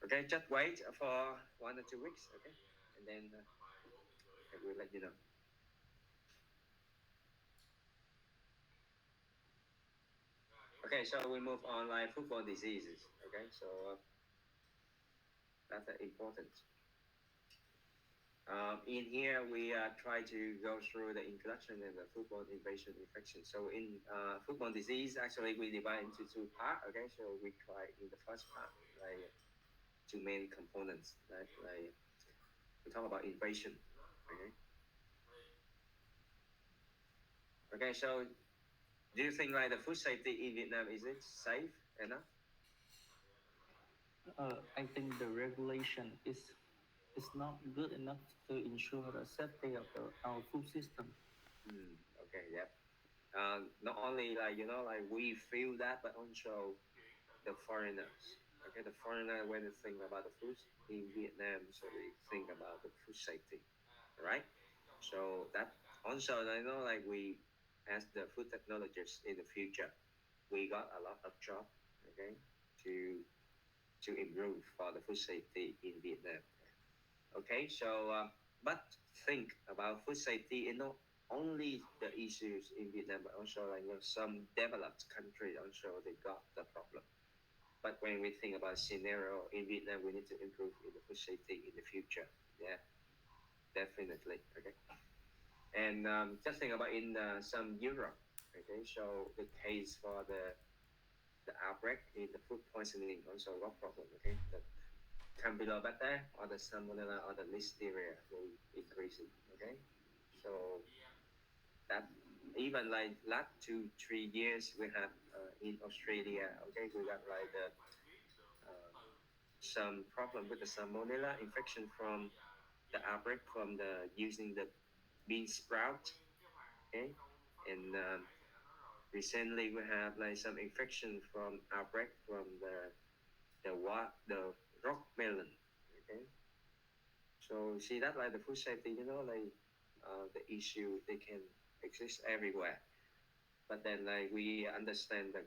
Okay, just wait for 1 or 2 weeks. Okay, and then I will let you know. Okay, so we move on like football diseases. Okay, so that's important. In here, we try to go through the introduction and the football invasion infection. So in football disease, actually, we divide into 2 parts. Okay, so we try in the first part, like 2 main components. Like we talk about invasion. Okay. Okay, so do you think like the food safety in Vietnam is it safe enough? I think the regulation is not good enough to ensure the safety of our food system. Okay, yeah. Not only like we feel that, but also the foreigners. Okay, the foreigner when they think about the food in Vietnam, so they think about the food safety, right? So that also I know like we as the food technologists in the future, we got a lot of job, okay, to improve for the food safety in Vietnam. Okay, so but think about food safety and not only the issues in Vietnam, but also like some developed countries also they got the problem. But when we think about scenario in Vietnam, we need to improve in the food safety in the future. Yeah, definitely. Okay, and just think about in some Europe. Okay, so the case for the outbreak in the food poisoning also got problem. Okay, the Campylobacter or the Salmonella or the Listeria will increase it. Okay, so that even like last 2-3 years we have in Australia. Okay, we got like some problem with the Salmonella infection from the outbreak from the using the bean sprout. Okay, and recently we have like some infection from outbreak from the rock melon. Okay, so see that like the food safety, like the issue they can exists everywhere. But then like we understand the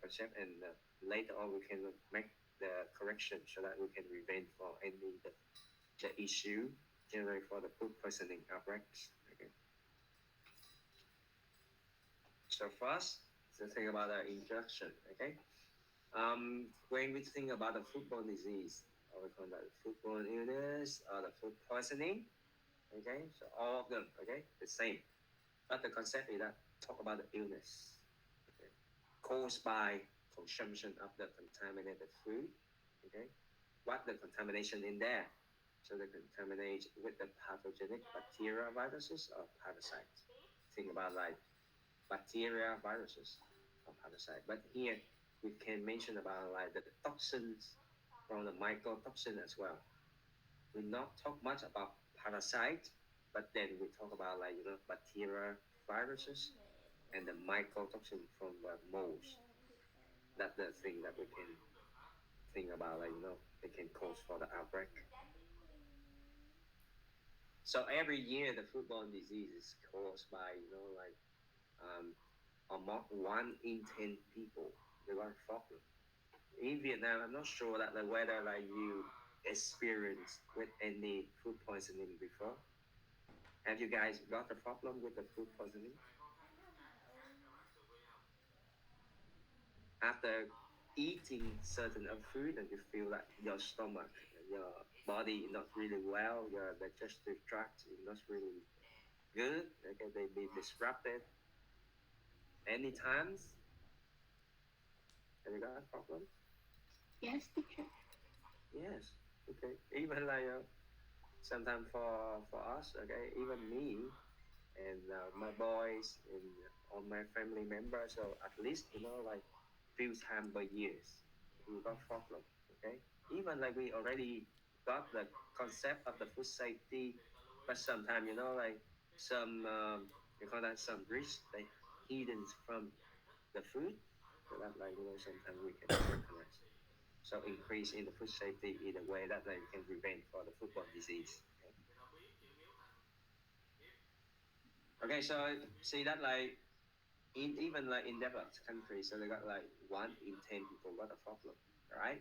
concept, and later on we can make the correction so that we can prevent for any the issue generally for the food poisoning outbreaks. Okay. So first, the thing about the introduction. Okay. When we think about the foodborne disease, or we call that foodborne illness or the food poisoning, okay, so all of them, okay, the same. But the concept is that talk about the illness, okay, caused by consumption of the contaminated food, okay, what the contamination in there. So the contamination with the pathogenic bacteria, viruses, or parasites. Think about like bacteria, viruses, or parasite. But here we can mention about like the toxins from the mycotoxin as well. We not talk much about parasite, but then we talk about like bacteria, viruses, and the mycotoxin from the molds. That's the thing that we can think about like they can cause for the outbreak. So every year the foodborne disease is caused by like among 1 in 10 people they got a problem. In Vietnam, I'm not sure that like whether like you experienced with any food poisoning before. Have you guys got a problem with the food poisoning? After eating certain of food and you feel that your stomach, your body is not really well, your digestive tract is not really good, okay, they be disrupted any times. Have you got a problem? Yes, teacher. Yes. Okay. Even like sometimes for us, okay, even me and my boys and all my family members, so at least like few times per years we got problem. Okay. Even like we already got the concept of the food safety, but sometimes like some you call that some risk they hidden from the food, so that like sometimes we can recognize. So increase in the food safety in a way that they can prevent for the foodborne disease. Okay, so see that like in even like in developed countries, so they got like 1 in 10 people got a problem, right?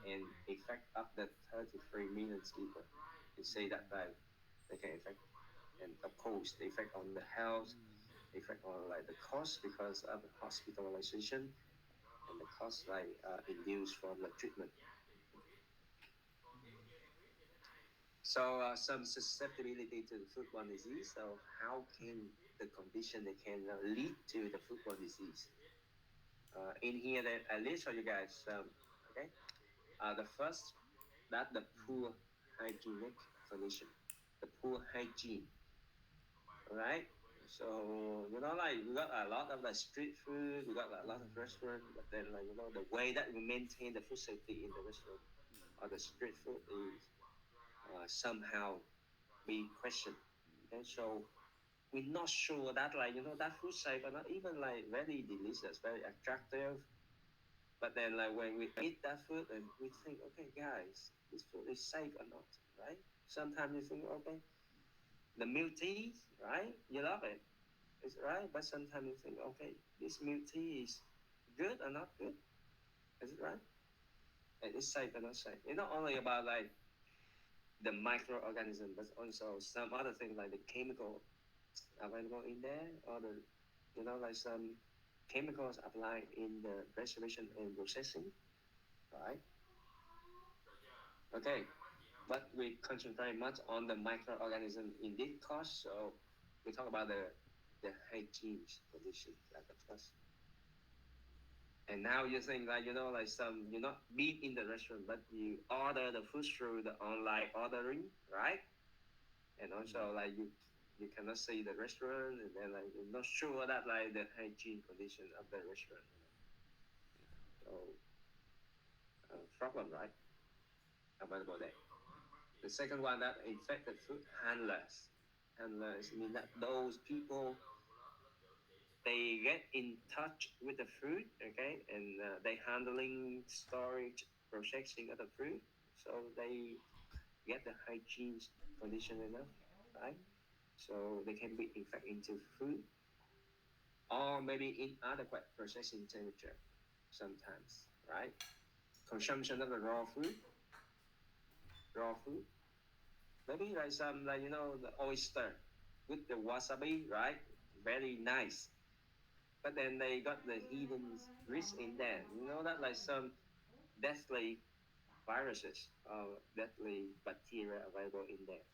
And effect up to 33 million people. You see that like they can affect, and of course the effect on the health, effect on like the cost because of the hospitalization and the cost like induced from the treatment. So some susceptibility to the foodborne disease. So how can the condition that can lead to the foodborne disease? In here, that I list for you guys. Okay, the first that the poor hygienic condition, the poor hygiene. All right. So like we got a lot of like street food, we got like, a lot of restaurant, but then like the way that we maintain the food safety in the restaurant or the street food is somehow be questioned. Okay, so we're not sure that like that food safe or not even like very delicious, very attractive. But then like when we eat that food and we think, okay, guys, this food is safe or not, right? Sometimes you think, okay, the milk tea, right? You love it, it's right. But sometimes you think, okay, this milk tea is good or not good, is it right? And it's safe or not safe. It's not only about like the microorganism, but also some other things like the chemical available in there, or the like some chemicals applied in the preservation and processing, right? Okay, but we concentrate much on the microorganism in this course, so we talk about the hygiene condition like the first. And now you think like like some you not be in the restaurant, but you order the food through the online ordering, right? And also like you cannot see the restaurant, and then like you're not sure that like the hygiene condition of the restaurant. So problem, right? Available there. The second one that infected food handlers. Handlers mean that those people they get in touch with the food, okay, and they handling storage, processing of the food, so they get the hygiene condition enough, right? So they can be infected into food. or maybe inadequate processing temperature sometimes, right? Consumption of the raw food, maybe like some like the oyster with the wasabi, right? Very nice, but then they got the hidden risk in there. You know that like some deathly viruses or deadly bacteria available in there.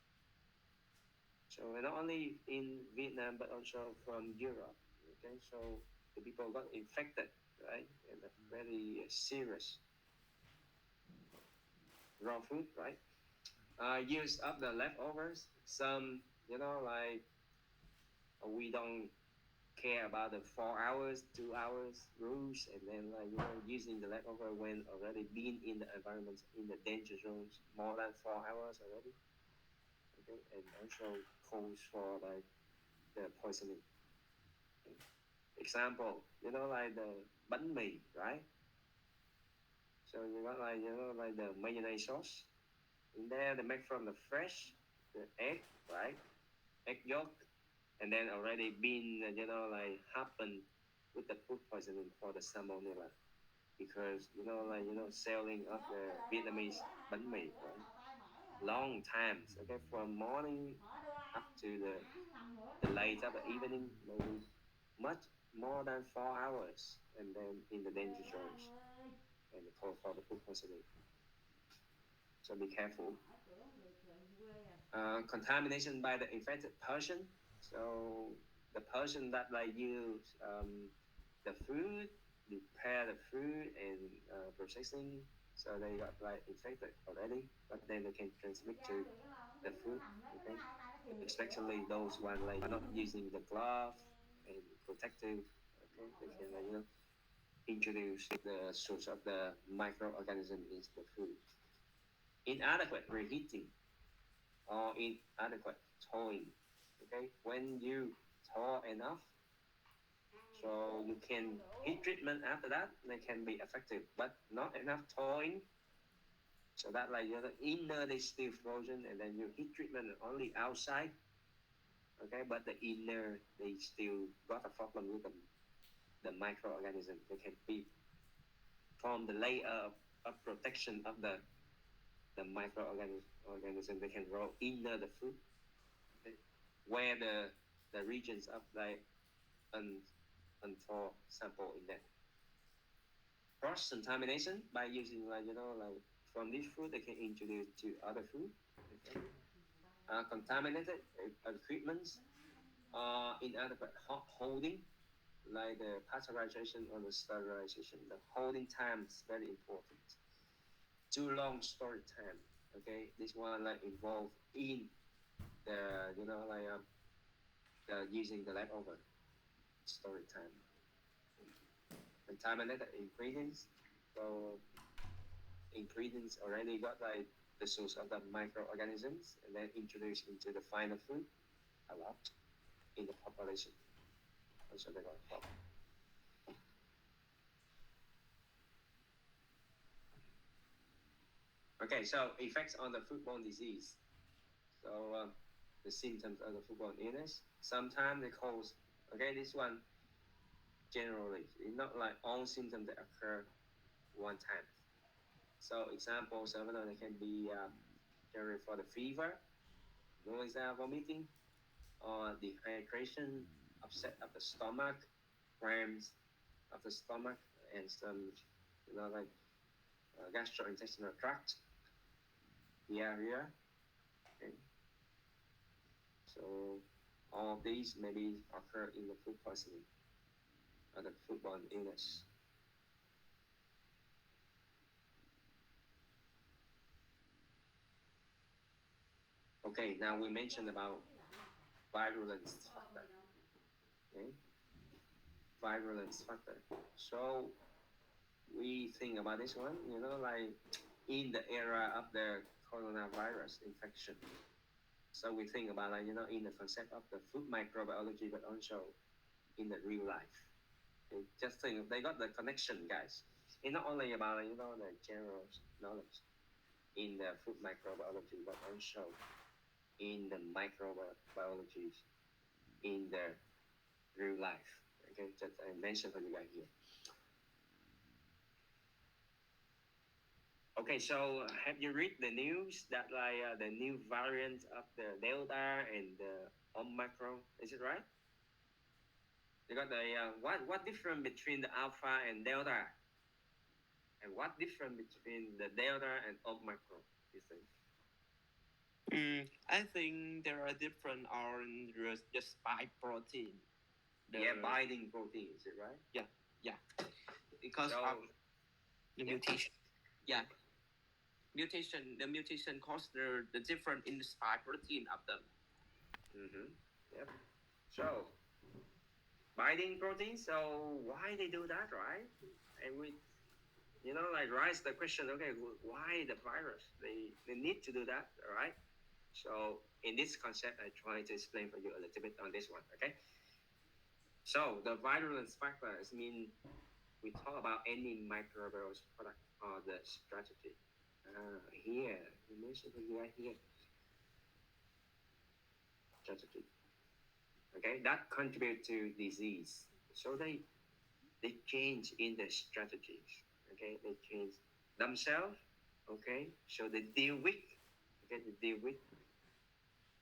So not only in Vietnam but also from Europe. Okay, so the people got infected, right? And a very serious raw food, right? Use up the leftovers. Some, like we don't care about the 4 hours, 2 hours rules, and then like using the leftover when already been in the environment in the danger zones more than 4 hours already. Okay, and also cause for like the poisoning. Example, like the bánh mì, right? So you got like like the mayonnaise sauce in there. They make from the fresh the egg, right? Egg yolk, and then already been like happen with the food poisoning for the salmonella because selling of the Vietnamese bánh mì, right? Long times, okay, from morning up to the late of the evening, maybe much more than 4 hours, and then in the danger zones and the cause for the food poisoning. So be careful. Contamination by the infected person. So the person that like use the food, prepare the food and processing, so they got like infected already, but then they can transmit to the food. Okay, especially those one like not using the glove and protective. Okay, they can introduce the source of the microorganism into the food. Inadequate reheating or inadequate thawing. Okay, when you thaw enough, so you can heat treatment after that, they can be effective, but not enough thawing. So that like the inner is still frozen, and then you heat treatment only outside. Okay, but the inner they still got a problem with the microorganism. They can be from the layer of protection of the microorganism. They can grow inner the food, okay, where the regions of like unthawed sample in there. Cross contamination by using like like from this food they can introduce to other food. Okay. Contaminated equipment, inadequate hot holding, like the pasteurization or the sterilization. The holding time is very important. Too long storage time. Okay, this one like involved in the like using the leftover storage time. Contaminated ingredients. So ingredients already got like the source of the microorganisms and then introduced into the final food a lot in the population. Also they got a problem. Okay, so effects on the foodborne disease. So the symptoms of the foodborne illness. Sometimes they cause, okay, this one generally, it's not like all symptoms that occur one time. So examples of it can be generally for the fever, nausea, vomiting, or dehydration, upset of the stomach, cramps of the stomach, and some like gastrointestinal tract, diarrhea. Okay. So all of these maybe occur in the food poisoning or the foodborne illness. Okay, now we mentioned about virulence factor. Okay, virulence factor. So we think about this one, like in the era of the coronavirus infection. So we think about like in the concept of the food microbiology, but also in the real life. Okay? Just think they got the connection, guys. It's not only about the general knowledge in the food microbiology, but also in the microbiology in the real life. Okay, just I mentioned for you guys here. Okay, so have you read the news that the new variant of the Delta and the Omicron? Is it right? You got the what difference between the Alpha and Delta, and what difference between the Delta and Omicron? You think? I think there are different on the spike protein. Yeah, binding protein, is it right? Yeah, because So, of the yeah. mutation. Yeah, the mutation causes the difference in the spike protein of them. Yep. So, binding protein. So why they do that, right? And we, raise the question. Okay, why the virus? They need to do that, all right? So in this concept, I try to explain for you a little bit on this one. Okay. So the virulence factors mean we talk about any microbial product or the strategy. Here, we mentioned right here. Strategy. Okay, that contribute to disease. So they change in the strategies. Okay, they change themselves. Okay, so they deal with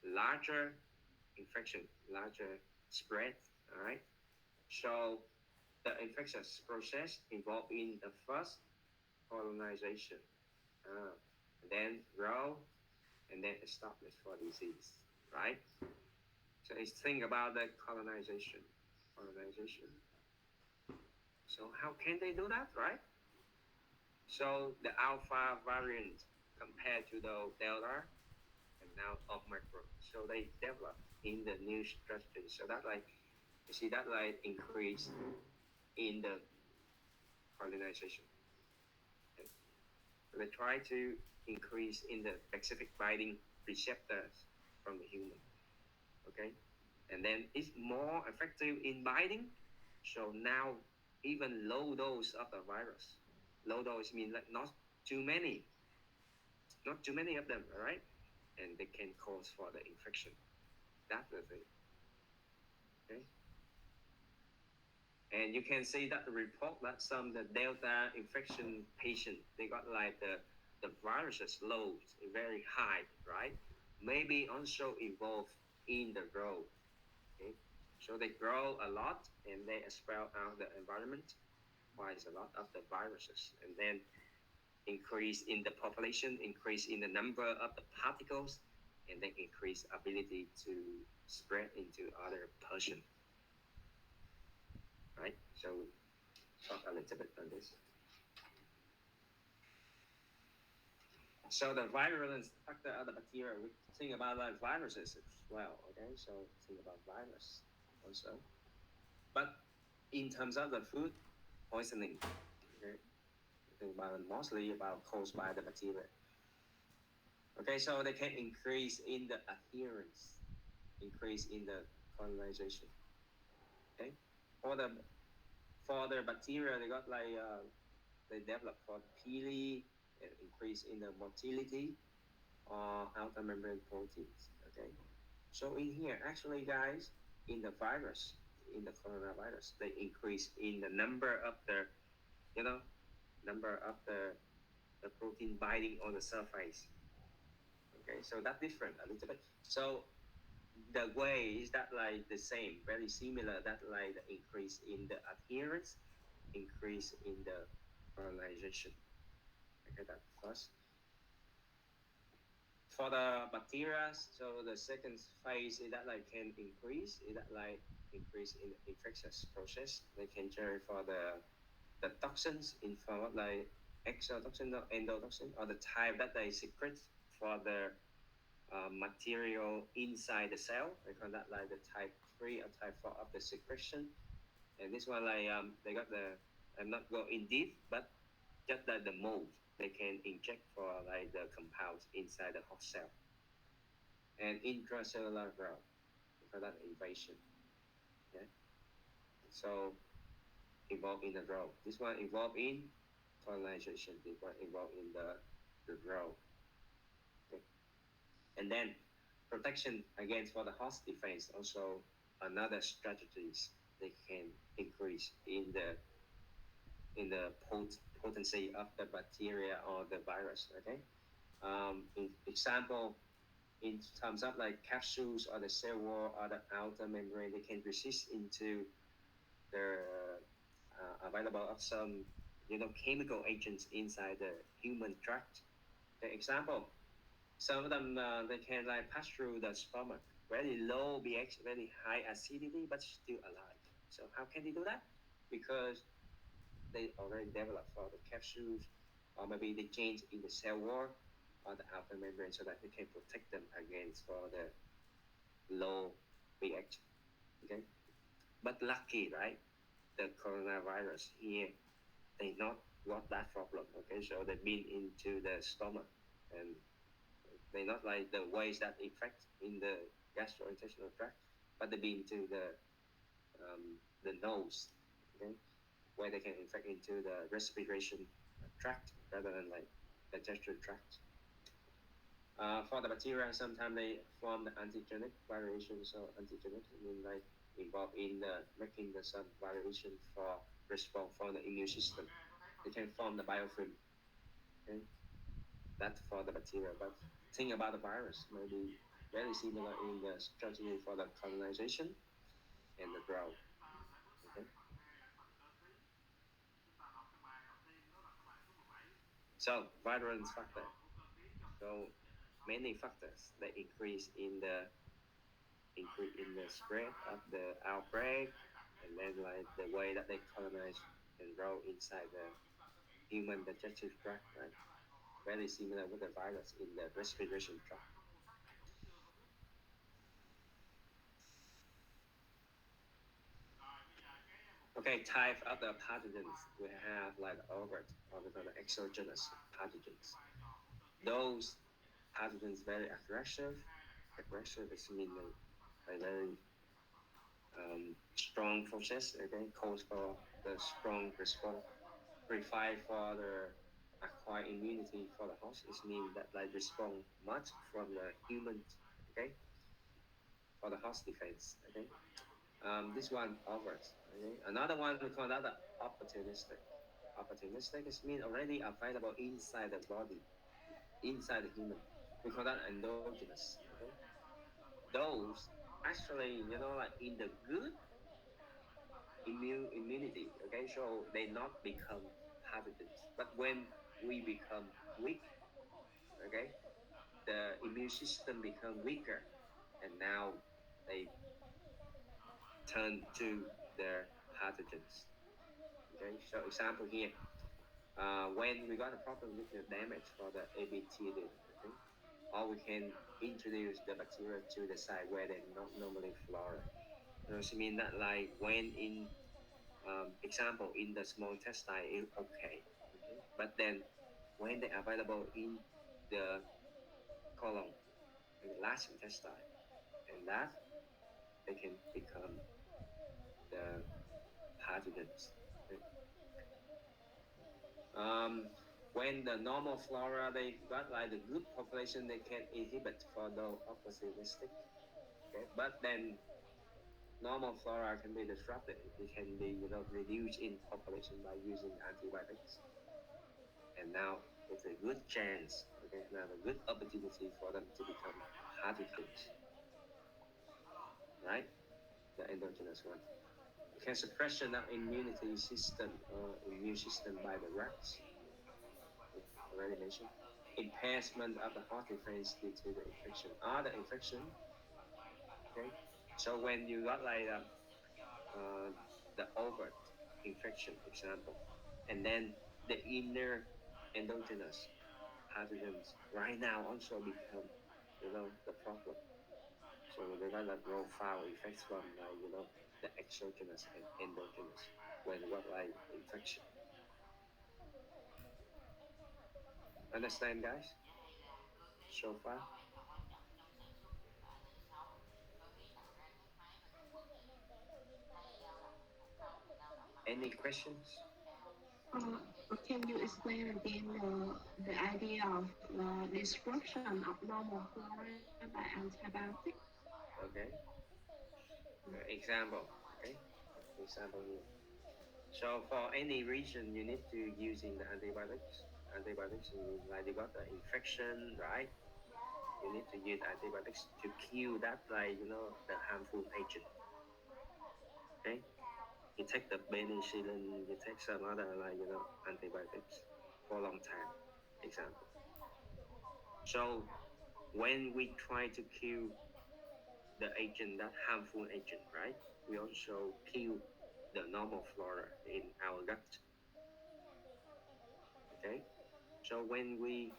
larger infection, larger spread. All right. So the infectious process involved in the first colonization, then grow, and then establish for disease, right? So it's think about the colonization. So how can they do that, right? So the alpha variant compared to the delta and now Omicron. So they develop in the new strategy. So that you see that increase in the colonization. Okay. So they try to increase in the specific binding receptors from the human. Okay. And then it's more effective in binding. So now even low dose of the virus. Low dose means not too many of them, all right? And they can cause for the infection. That's the thing. Okay. And you can see that the report that some the Delta infection patient they got the viruses load very high, right? Maybe also involved in the growth. Okay. So they grow a lot and they expel out the environment quite a lot of the viruses, and then increase in the population, increase in the number of the particles, and then increase ability to spread into other person. Right? So talk a little bit on this. So the virulence factor of the bacteria, we think about viruses as well, okay? So think about virus also. But in terms of the food poisoning, okay? Think about mostly about caused by the bacteria. Okay, so they can increase in the adherence, increase in the colonization. Okay, for the bacteria, they got they develop for pili, increase in the motility or outer membrane proteins. Okay, so in here, actually, guys, in the virus, in the coronavirus, they increase in the number of the protein binding on the surface. Okay, so that's different a little bit. So the way is that the same, very similar. That the increase in the adherence, increase in the colonization. Okay, that first. For the bacteria, so the second phase is that can increase. Is that increase in the infectious process? They can generate for the toxins in form of exotoxin or endotoxin, or the type that they secrete for the material inside the cell. They call that the type 3 or type 4 of the secretion. And this one they got I'm not going in deep, but just the mold they can inject for the compounds inside the host cell. And intracellular growth, for that invasion. Okay. So involved in the growth. This one involved in colonization. This one involved in the growth. Okay. And then protection against for the host defense, also another strategies. they can increase in the potency of the bacteria or the virus. Okay. In example, in terms of like capsules or the cell wall or the outer membrane, they can resist into the available of some chemical agents inside the human tract. For example, some of them they can like pass through the stomach, very low pH, very high acidity, but still alive. So how can they do that? Because they already developed for the capsules, or maybe they change in the cell wall or the outer membrane so that they can protect them against for the low pH. Okay, but lucky, right? The coronavirus here, they not got that problem. Okay, so they've been into the stomach, and they not like the ways that infect in the gastrointestinal tract, but they've been to the nose. Okay, where they can infect into the respiration tract rather than like digestive tract. For the bacteria, sometimes they form the antigenic variations. So antigenic mean like involved in the making the some variation for response from the immune system. They can form the biofilm. Okay, that's for the bacteria. But think about the virus, maybe very similar in the strategy for the colonization and the growth. Okay. So virulence factor. So many factors that increase in the spread of the outbreak, and then like the way that they colonize and grow inside the human digestive tract, right? Very similar with the virus in the respiration tract. Okay, type of the pathogens we have like overt or we call the exogenous pathogens. Those pathogens very aggressive. Aggressive is meaning a very strong process. Okay, calls for the strong response. Provide for the acquired immunity for the host. It means that like respond much from the human. Okay, for the host defense. Okay, this one offers. Okay, another one we call that the opportunistic. Opportunistic is mean already available inside the body, inside the human. We call that endogenous. Okay, those actually like in the good immunity. Okay, so they not become pathogens, but when we become weak, okay, the immune system become weaker, and now they turn to the pathogens. Okay, so example here, when we got a problem with the damage for the ABTD, okay, or we can introduce the bacteria to the site where they not normally flourish. So mean that like when in example in the small intestine is okay, but then when they available in the colon and the large intestine, and that they can become the pathogens. Okay. When the normal flora they got like the good population, they can inhibit for the opportunistic. Okay, but then normal flora can be disrupted. It can be reduced in population by using antibiotics. And now it's a good chance, okay, now a good opportunity for them to become pathogens, right? The endogenous one. Okay, suppression of immunity system or immune system by the rats, already mentioned. Impairment of the heart defense due to the infection. The infection, okay? So when you got like the overt infection example, and then the inner endogenous pathogens right now also become, the problem. So they got like profound effects from like, the exogenous and endogenous when what like infection. Understand, guys? So far, any questions? Can you explain again the idea of disruption of normal flora by antibiotics? Okay. Example. Okay. example here. So for any region, you need to using the antibiotics. Antibiotics, like you got the infection, right? You need to use antibiotics to kill that, like the harmful agent. Okay, you take the penicillin, you take some other antibiotics for a long time. Example. So when we try to kill the agent, that harmful agent, right? We also kill the normal flora in our gut. Okay, so when we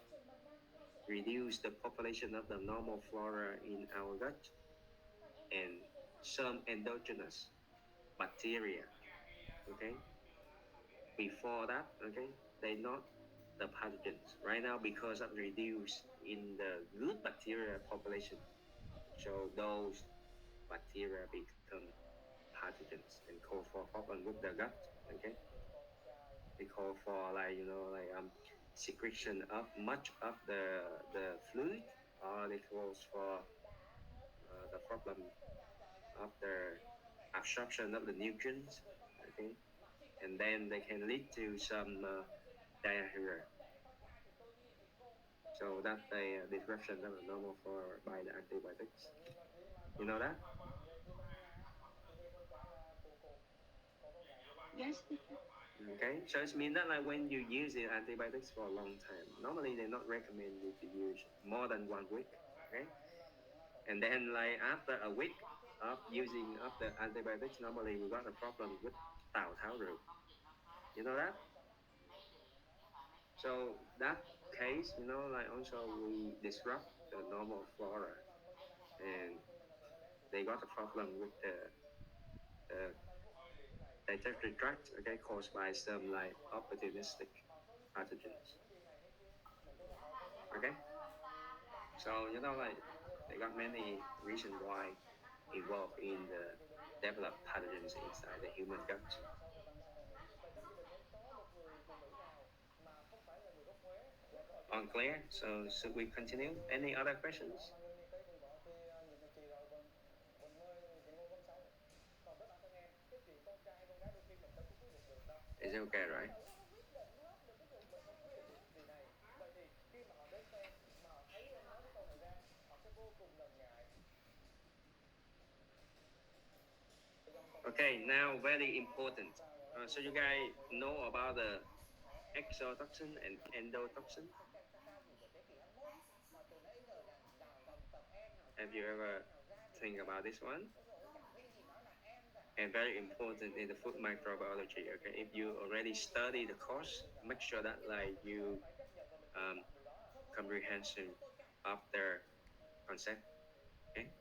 reduce the population of the normal flora in our gut and some endogenous bacteria, okay, before that, okay, they're not the pathogens. Right now, because of reduce in the good bacteria population, so those bacteria become pathogens and cause for problem with the gut, okay. They call for secretion of much of the fluid, or they cause for the problem of the absorption of the nutrients, okay, and then they can lead to some diarrhea. So that's the disruption of the normal flora by the antibiotics. You know that? Yes, teacher. Okay, so it means that like when you use the antibiotics for a long time, normally they not recommend you to use more than 1 week. Okay, and then like after a week of using of the antibiotics, normally we got a problem with Tao Thao root. You know that? So that case, like also we disrupt the normal flora, and they got a problem with the digestive tract, okay, caused by some like opportunistic pathogens. Okay, so like they got many reasons why involved in the developed pathogens inside the human gut. Unclear? So should we continue? Any other questions? Is it okay, right? Okay, now very important. So you guys know about the exotoxin and endotoxin? Have you ever think about this one? And very important in the food microbiology. Okay, if you already study the course, make sure that like you comprehension of the concept. Okay.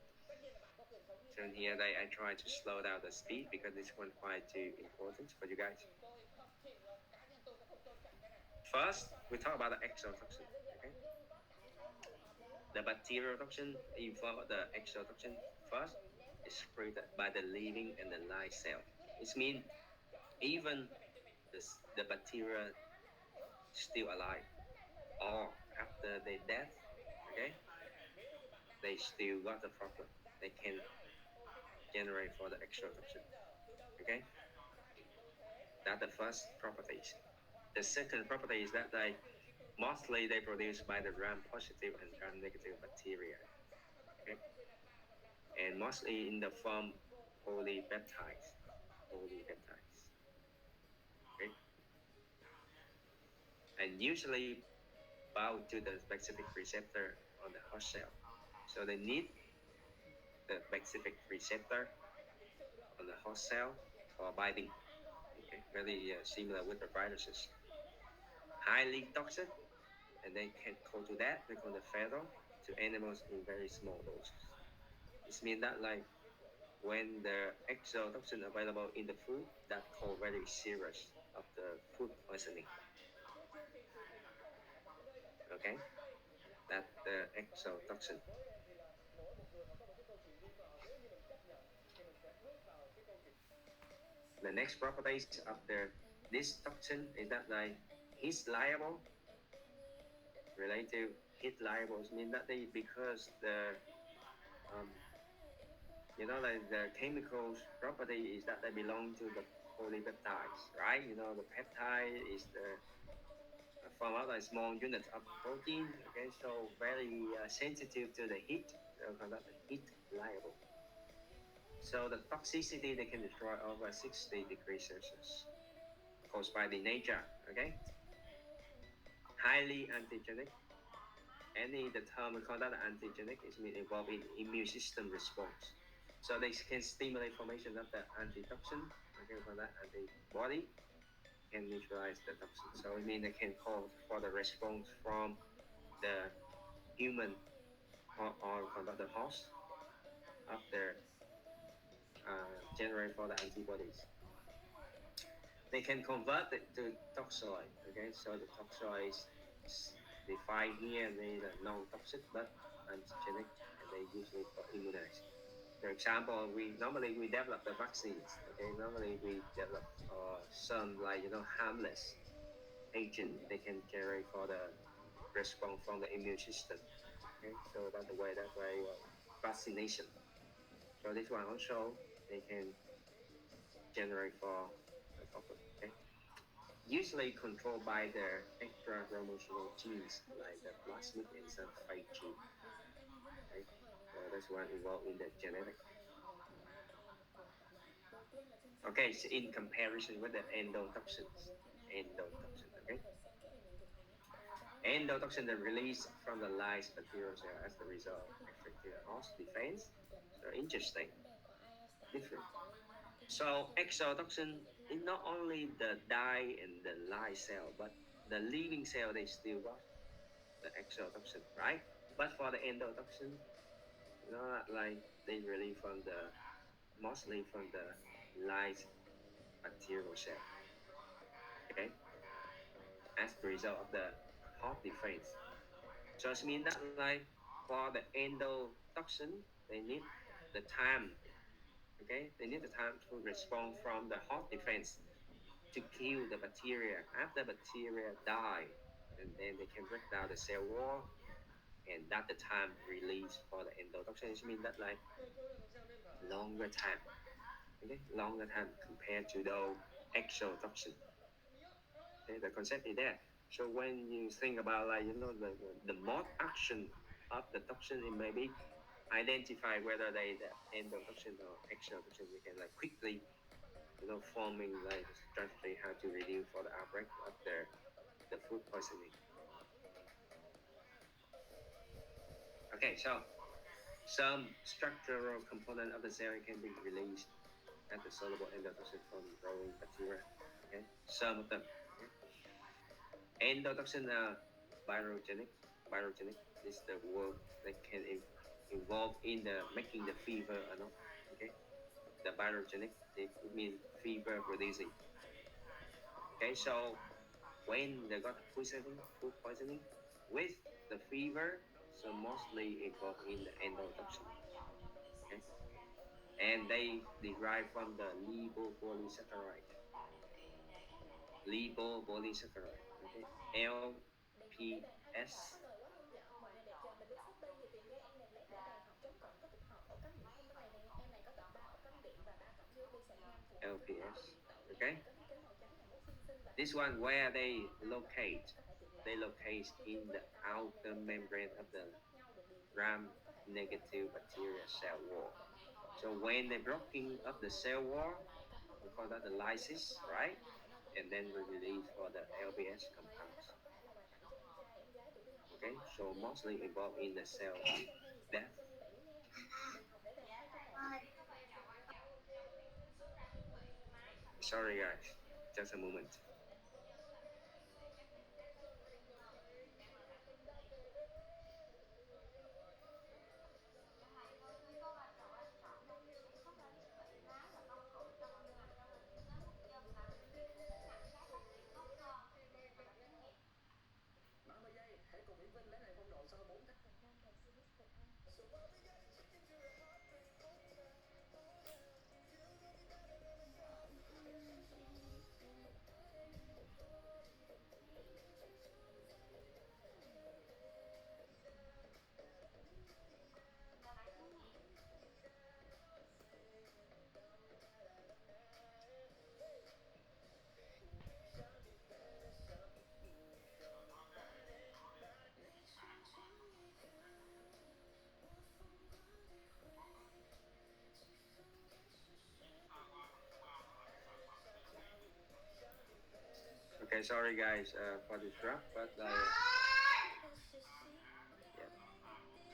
So here I try to slow down the speed because this one quite too important for you guys. First, we talk about the exotoxin. Okay. The bacterial toxin involve the exotoxin first is secreted by the living and the live cell. It means even the bacteria still alive or after their death, okay, they still got the problem. They can generate for the exotoxin. Okay, that's the first properties. The second property is that mostly they produce by the gram-positive and gram-negative bacteria. Okay, and mostly in the form polypeptides. Polypeptides. Okay, and usually bound to the specific receptor on the host cell. So they need the specific receptor on the host cell for binding. Okay, very similar with the viruses. Highly toxic, and they can go to that. They call the fatal to animals in very small doses. This means that like when the exotoxin available in the food, that called very serious of the food poisoning. Okay, that the exotoxin. The next properties of this toxin is that like heat liable. Related heat liables mean that they because the you know, like the chemical property is that they belong to the polypeptides, right? You know, the peptide is the form out like small units of protein. Okay, so very sensitive to the heat, so called the heat liable. So the toxicity they can destroy over 60 degrees Celsius, caused by the nature. Okay, highly antigenic. The term we call that antigenic is mean involved in immune system response. So they can stimulate formation of the antitoxin. Okay, for that antibody can neutralize the toxin. So it means they can call for the response from the human or conduct the host of the generate for the antibodies. They can convert it to toxoid. Okay, so the toxoid is defined here as a non-toxic but antigenic, and they usually for immunize. For example, we normally develop the vaccines. Okay, normally we develop some like harmless agent they can generate for the response from the immune system. Okay, so that's the way vaccination. So this one also they can generate for the toxin. Okay, usually controlled by the extra chromosomal genes like the plasmid enzyme 5 gene. Right? So that's one involved in the genetic. Okay, so in comparison with the endotoxins, okay? Endotoxin are released from the lice bacterial cell as the result of effective host defense. So interesting, different. So exotoxin is not only the die and the lice cell, but the living cell they still got the exotoxin, right? But for the endotoxin, like they release from the mostly from the lice bacterial cell. Okay, as the result of the hot defense. So it means that like for the endotoxin, they need the time. Okay, they need the time to respond from the hot defense to kill the bacteria. After bacteria die, and then they can break down the cell wall, and that the time release for the endotoxin. It means that like longer time. Okay, longer time compared to the exotoxin. Okay, the concept is there. So when you think about like the mode action of the toxin, it may be identify whether they the endotoxin or exotoxin. You can like quickly forming like strategy how to reduce for the outbreak of the food poisoning. Okay, so some structural component of the cell can be released at the soluble endotoxin from growing bacteria. Okay, some of them. Okay? Endotoxin are virogenic. Virogenic is the word that can involve in the making the fever or not. Okay, the virogenic it means fever producing. Okay, so when they got food poisoning with the fever, so mostly involved in the endotoxin. Okay, and they derive from the lipopolysaccharide. Lipopolysaccharide. Okay, LPS. LPS. Okay. This one where they locate in the outer membrane of the gram-negative bacteria cell wall. So when they're blocking up the cell wall, we call that the lysis, right? And then we release for the LPS compounds. Okay, so mostly involved in the cell death. Sorry guys, just a moment. Okay, sorry guys for the drop, but yeah,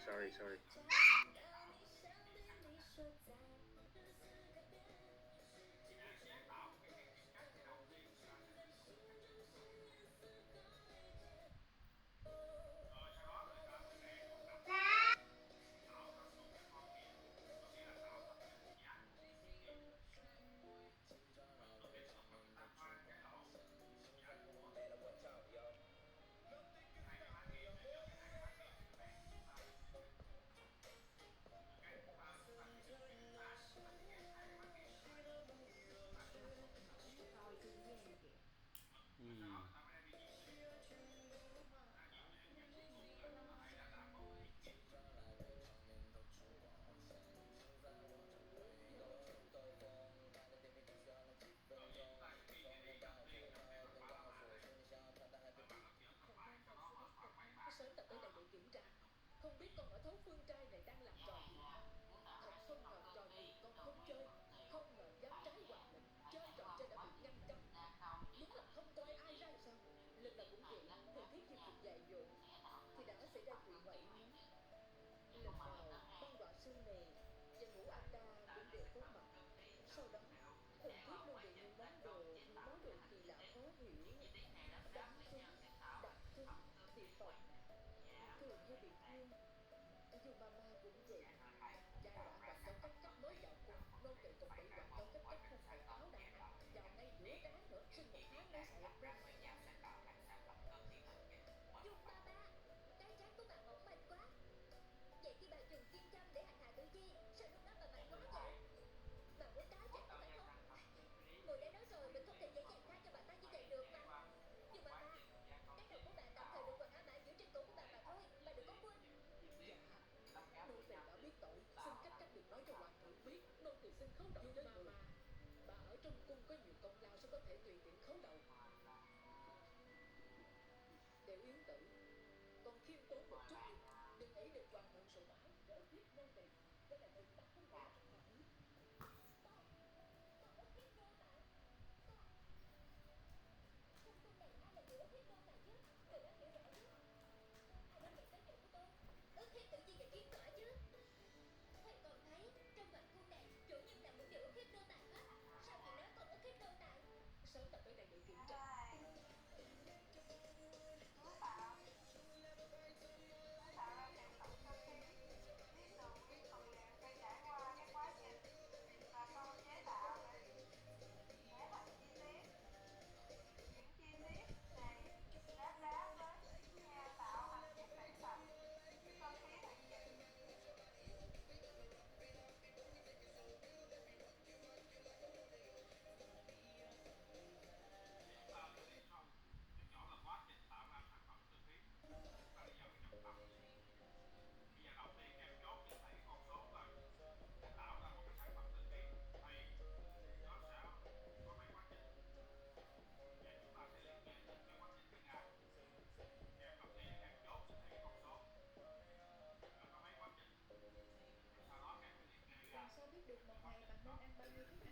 sorry. Sớm tập tới đây để kiểm tra. Không biết con ở thấu phương trai này đang làm trò gì. Thật không ngờ trò gì con không chơi. Không ngờ dám trái hoàng lệnh. Chơi trò chơi đã bị ngăn cấm. Đúng là không coi ai ra sao. Lần nào cũng vậy. Thời tiết chỉ việc dạy dỗ thì đã xảy ra chuyện vậy nhé. Lần nào băng đọa xương nề và ngũ anh đa cũng đều có mặt. Sau đó thần thiết luôn bị những món đồ kỳ lạ khó hiểu. Đánh trúng, đạp trúng, bị phỏng, thường như bị thương. Dù mama cũng vậy. Giai đoạn quảng cáo cách cách mới dạo cùng, nô tệ còn bị quảng cáo cách cách không phải áo đàn mặt, vào ngay giữa trán nữa, sinh một tháng mới xẹt ra. Dùng mama, cái trán của bạn mỏng manh quá. Vậy thì bà dùng kim châm để hành hạ tôi chi? Sao lúc đó bà mạnh quá vậy? Bà muốn tái trách tôi phải không? Người đã nói rồi mình không thể dễ dàng tha cho bà ta như vậy được mà. Nhưng mà ba, cái đầu của bà tạm thời được quần áo mãi giữa trên cổ của bà mà thôi. Bà đừng có quên. Dạ, nô tỳ đã biết tội. Xin cách đừng nói cho hoàng thượng biết. Nô tỳ xin khấu đầu với người. Bà ở trong cung có nhiều công lao sao có thể tùy tiện khấu đầu. Đều yến tử, còn khiêm tốn một chút đi. Đừng ấy được hoàng thượng sổ báo để giết nô tỳ. Đây là chuyện ta không thể làm phải. Ước hiếp tự nhiên và kiên tỏa chứ. Hoàn toàn thấy trong hoàng cung này chủ nhân nào cũng đều ước hiếp nô tài hết. Sao người đó còn ước hiếp nô tài? Sớm tập tới đây để kiểm tra.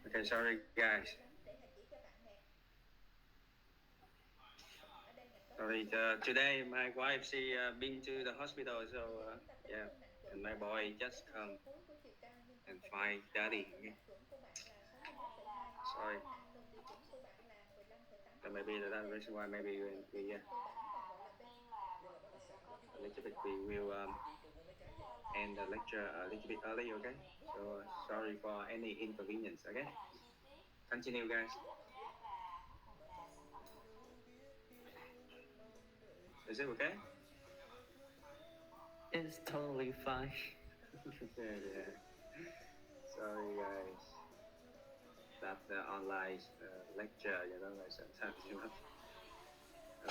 Okay, sorry guys. Sorry, today my wife she been to the hospital, so yeah, and my boy just come and find daddy. Sorry. So maybe that's the reason why maybe we a little bit we will end the lecture a little bit early, okay? So sorry for any inconvenience, okay? Continue, guys. Is it okay? It's totally fine. Yeah. Sorry, guys. That online lecture, like sometimes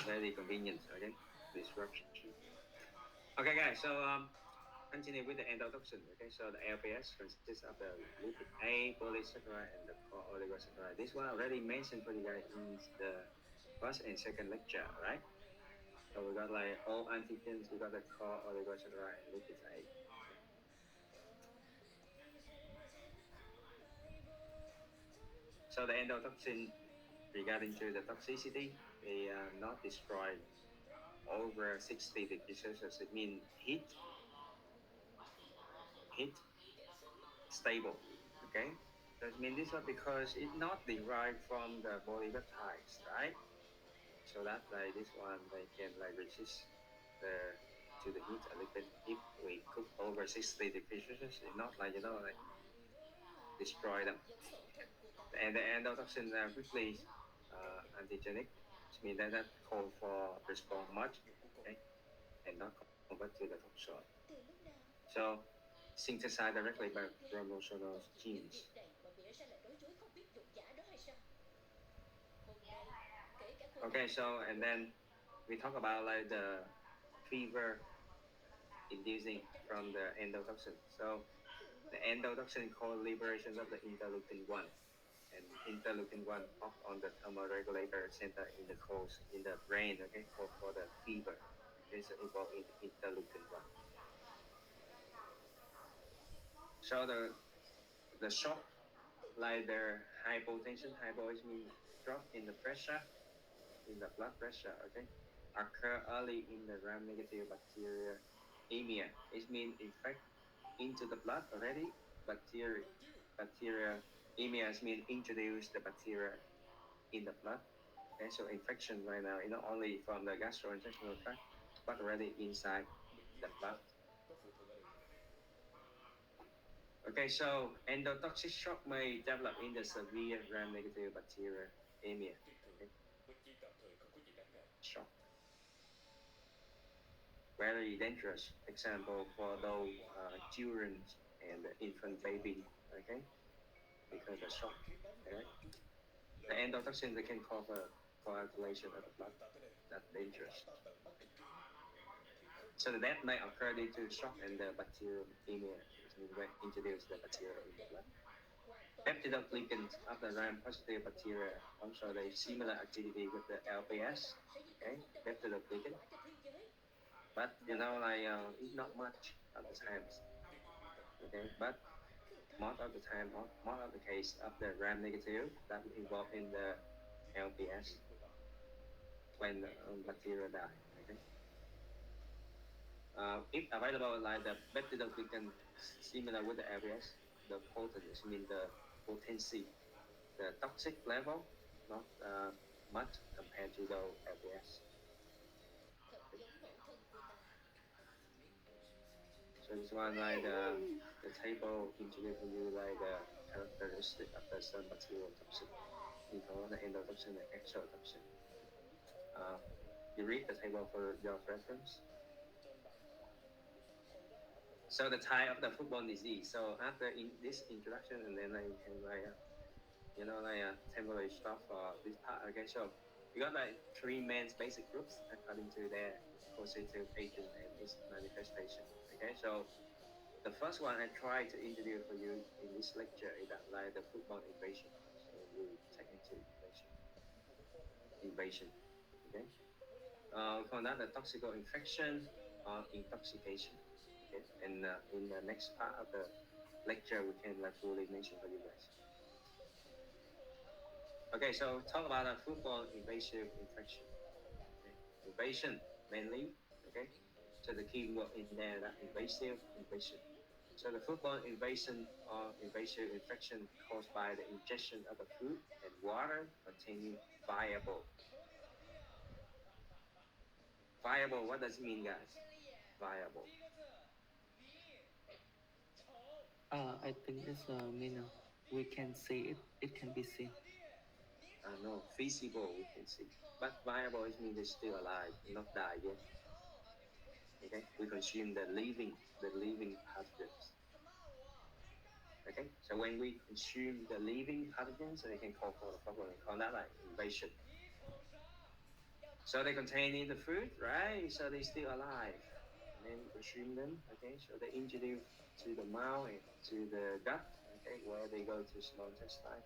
very convenient, okay? Disruption. Okay, guys. So continue with the endotoxin. Okay, so the LPS consists of the lipid A, polysaccharide, and the oligosaccharide. This one already mentioned for you guys in the first and second lecture, right? So we got like all antigens, we got the core oligosaccharide and lipid A. So the endotoxin regarding to the toxicity, they are not destroyed over 60 degrees Celsius. It means heat stable. Okay, so it means this one because it's not derived from the polypeptides, right? So that like this one they can like resist the to the heat a little bit. If we cook over 60 degrees Celsius, it's not like like destroy them. And the endotoxin are quickly antigenic, which means that call for respond much, okay, and not convert to the toxoid. So synthesized directly by chromosomal genes. Okay, so and then we talk about like the fever inducing from the endotoxin. So the endotoxin cause liberation of the interleukin 1, and interleukin 1 off on the thermoregulator center in the coast in the brain, okay, for the fever. It's involved in interleukin 1. So the shock, like the hypotension, hypo means drop in the pressure, in the blood pressure, okay, occur early in the gram-negative bacteria emia. It means infect into the blood already. Bacteria emia means introduce the bacteria in the blood. Okay, so infection right now is not only from the gastrointestinal tract, but already inside the blood. Okay, so endotoxic shock may develop in the severe gram-negative bacteria emia. Okay. Shock. Very dangerous. Example for those children and infant baby. Okay, because of shock. Okay. The endotoxin they can cause coagulation of the blood. That's dangerous. So the death may occur due to shock and the bacteremia, when introduce the bacteria in the blood. Peptidoglycans of the gram-positive bacteria also they similar activity with the LPS, okay, peptidoglycan. But like it's not much at the times, okay. But most of the time, most of the case of the gram-negative that involved in the LPS when bacteria die, okay. If available, like the peptidoglycan similar with the LPS, the potency, mean the potency, the toxic level, not much compared to the LPS. So this one like the table introduced you like the characteristic of the some bacterial toxin, including the endotoxin and exotoxin. You read the table for your reference. So the type of the foodborne disease. So after this introduction, and then I can like temporary stop for this part. Okay, so we got like three main basic groups according to their constitutive agent and its manifestation. Okay, so the first one I try to introduce for you in this lecture is that like the foodborne invasion. So we take into invasion. Okay, we call that the toxical infection or intoxication. Okay, and in the next part of the lecture we can like fully mention for you guys. Okay, so talk about a foodborne invasive infection. Okay. Invasion mainly. Okay, so the key word in there that invasive invasion. So the foodborne invasion or invasive infection caused by the ingestion of the food and water containing viable. Viable, what does it mean, guys? Viable. I think it's mean we can see it. It can be seen. No, feasible we can see, but viable is mean they're still alive, not die yet. Okay, we consume the living pathogens. Okay, so when we consume the living pathogens, they can call for the problem. We call that like invasion. So they contain in the food, right? So they're still alive, and then we consume them. Okay, so they introduce to the mouth and to the gut. Okay, where they go to small intestine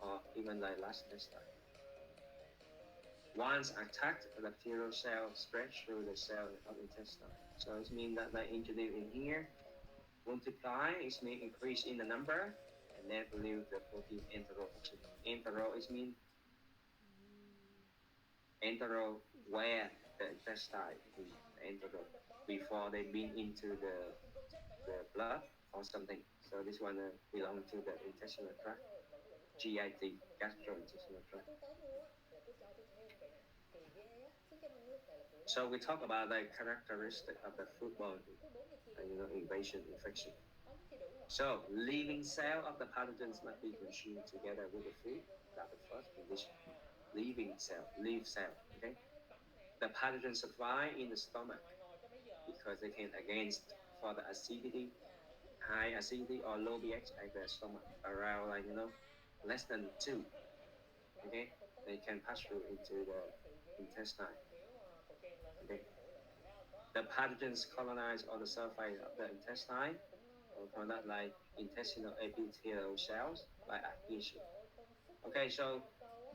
or even like large intestine. Once attacked, the bacterial cell spreads through the cell of intestine. So it means that they introduce in here, multiply, it means increase in the number, and then produce the protein enterotoxin. Entero is mean enter where the intestine enter before they been into the blood or something. So this one belongs to the intestinal tract, GIT, gastrointestinal tract. So we talk about the characteristic of the foodborne, invasion infection. So living cell of the pathogens must be consumed together with the food. That's the first condition. Living cell, live cell. Okay. The pathogens survive in the stomach because they can against for the acidity, high acidity or low pH at the stomach around less than 2. Okay, they can pass through into the intestine. Okay, the pathogens colonize on the surface of the intestine, or called like intestinal epithelial cells by adhesion. Okay, so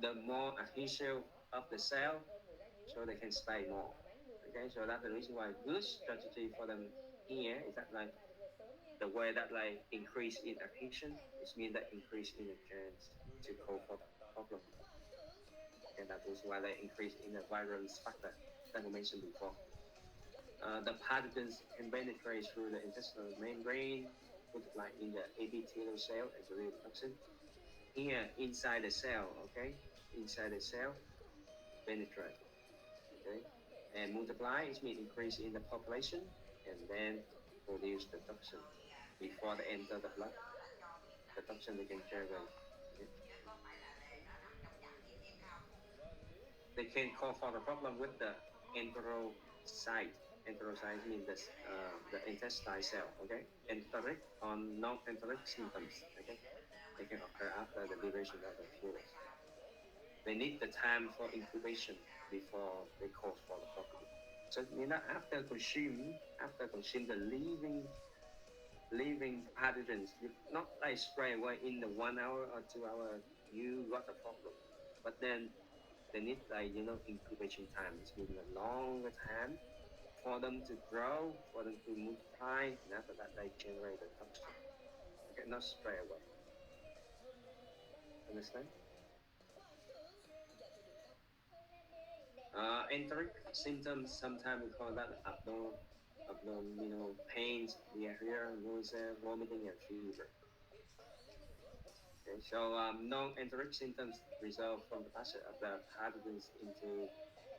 the more adhesion of the cell, so they can stay more. Okay, so that's the reason why good strategy for them here is that like the way that like increase in adhesion, it means that increase in the chance to cause problem. And that is why they increase in the virulence factor that we mentioned before. The pathogens can penetrate through the intestinal membrane, multiply in the epithelial cell as a real toxin. Here, inside the cell, okay, inside the cell, penetrate, okay, and multiply, it means increase in the population, and then produce the toxin before they enter the blood. The toxin they can carry. Okay. They can cause for the problem with the enterocyte. Enterocyte means the intestinal cell, okay? Enteric or non-enteric symptoms, okay? They can occur after the duration of the virus. They need the time for incubation before they cause for the problem. So after consume the living pathogens, you not like straight away in the 1 hour or 2 hour you got the problem, but then they need incubation time. It's been a longer time for them to grow, for them to multiply, and after that they generate the toxin. Okay, not straight away. Understand? Enteric symptoms, sometimes we call that abdominal pains, diarrhea, nausea, vomiting, and fever. Okay, so non-enteric symptoms result from the passage of the pathogens into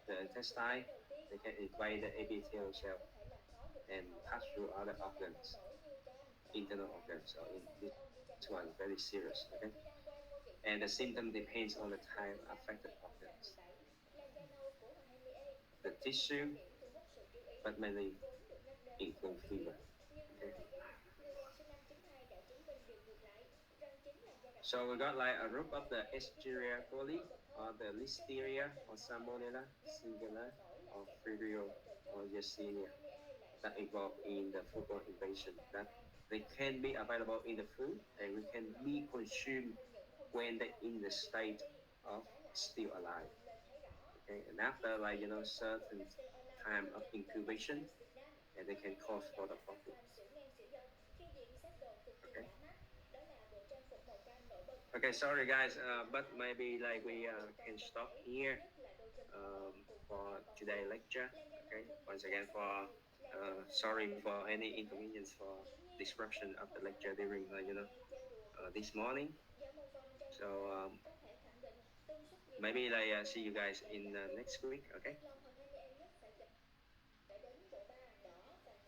the intestine. They can invade the epithelial cell and pass through other organs, internal organs. So this one is very serious. Okay, and the symptom depends on the type of affected organs, the tissue, but mainly include fever. Okay. So we got like a group of the Escherichia coli, or the Listeria, or Salmonella, Shigella, or Vibrio, or Yersinia that involved in the foodborne invasion. That they can be available in the food and we can be consumed when they're in the state of still alive. Okay, and after certain time of incubation, and they can cause for the problem. Okay. Okay, sorry guys, but maybe like we can stop here for today's lecture. Okay, once again for sorry for any inconvenience for disruption of the lecture during this morning. So maybe like see you guys in next week. Okay.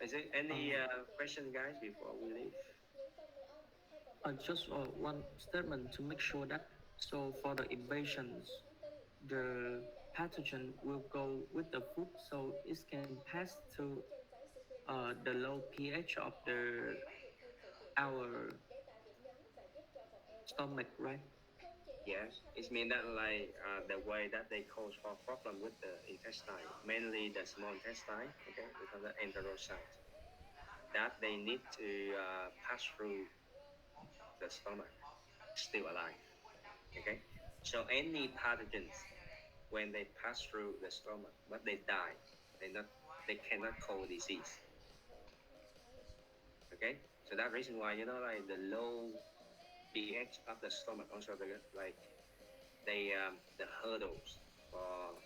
Is there any question, guys, before we leave? Just one statement to make sure that so for the invasions, the pathogen will go with the food, so it can pass to the low pH of the our stomach, right? Yes, it means that like the way that they cause for problem with the intestine, mainly the small intestine, okay, because the enterocyte, that they need to pass through the stomach, still alive, okay. So any pathogens when they pass through the stomach, but they die, they cannot cause disease, okay. So that reason why like the low pH of the stomach also the hurdles for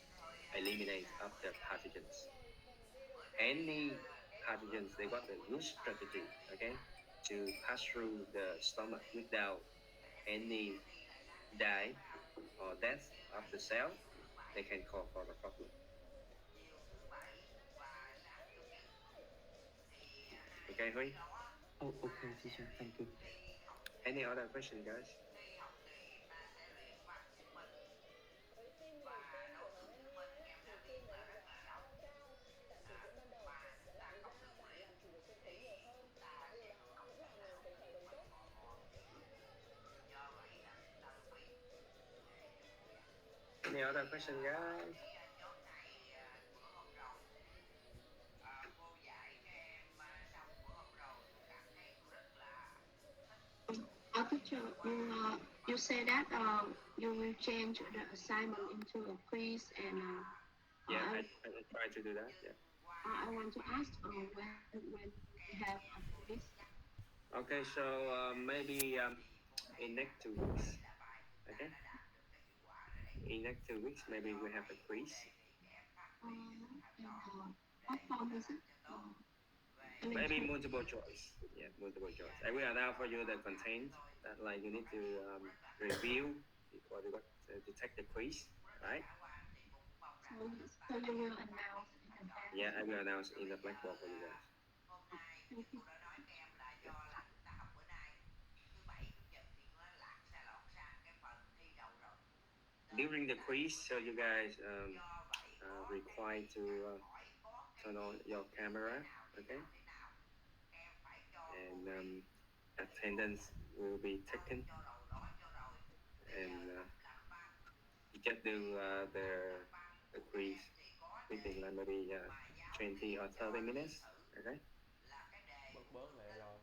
eliminate of the pathogens. Any pathogens, they got a good strategy, okay, to pass through the stomach without any die or death of the cell. They can call for the problem. Okay, Huy? Oh, okay, teacher. Thank you. Any other question, guys? Với phim liều tiêm của nó em nghe thì khi mà hiệu quả cao tại chỉ dẫn ban đầu sẽ làm da bạn làm chủ được không khí nhiều hơn và điều đó vẫn là nguồn thành khởi động tốt. Any other question, guys? Teacher, you say that you will change the assignment into a quiz and Yeah, I, I try to do that. Yeah. I want to ask when we have a quiz. Okay, so maybe in next 2 weeks. Okay. In next 2 weeks, maybe we have a quiz. What form is it? Maybe multiple choice. Yeah, multiple choice. I will allow for you the content that like you need to review before you got to take the quiz, right? So you will announce in advance. Yeah, I will announce in the blackboard for you guys. Thank you. During the quiz, so you guys required to turn on your camera, okay? And attendance will be taken, and you just do the quiz within like maybe 20 or 30 minutes, okay? bớt lại rồi.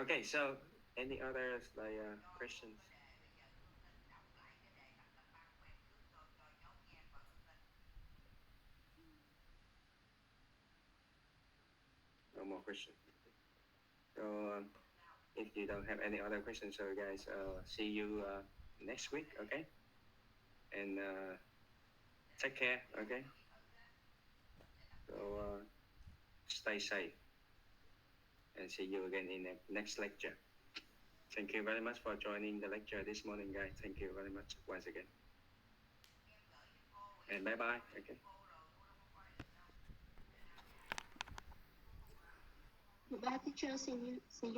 Okay, so any others like questions? No more questions. So if you don't have any other questions, so guys, see you next week, okay? And take care, okay? So stay safe, and see you again in the next lecture. Thank you very much for joining the lecture this morning, guys. Thank you very much once again. And bye bye. Okay. Goodbye, teacher. See you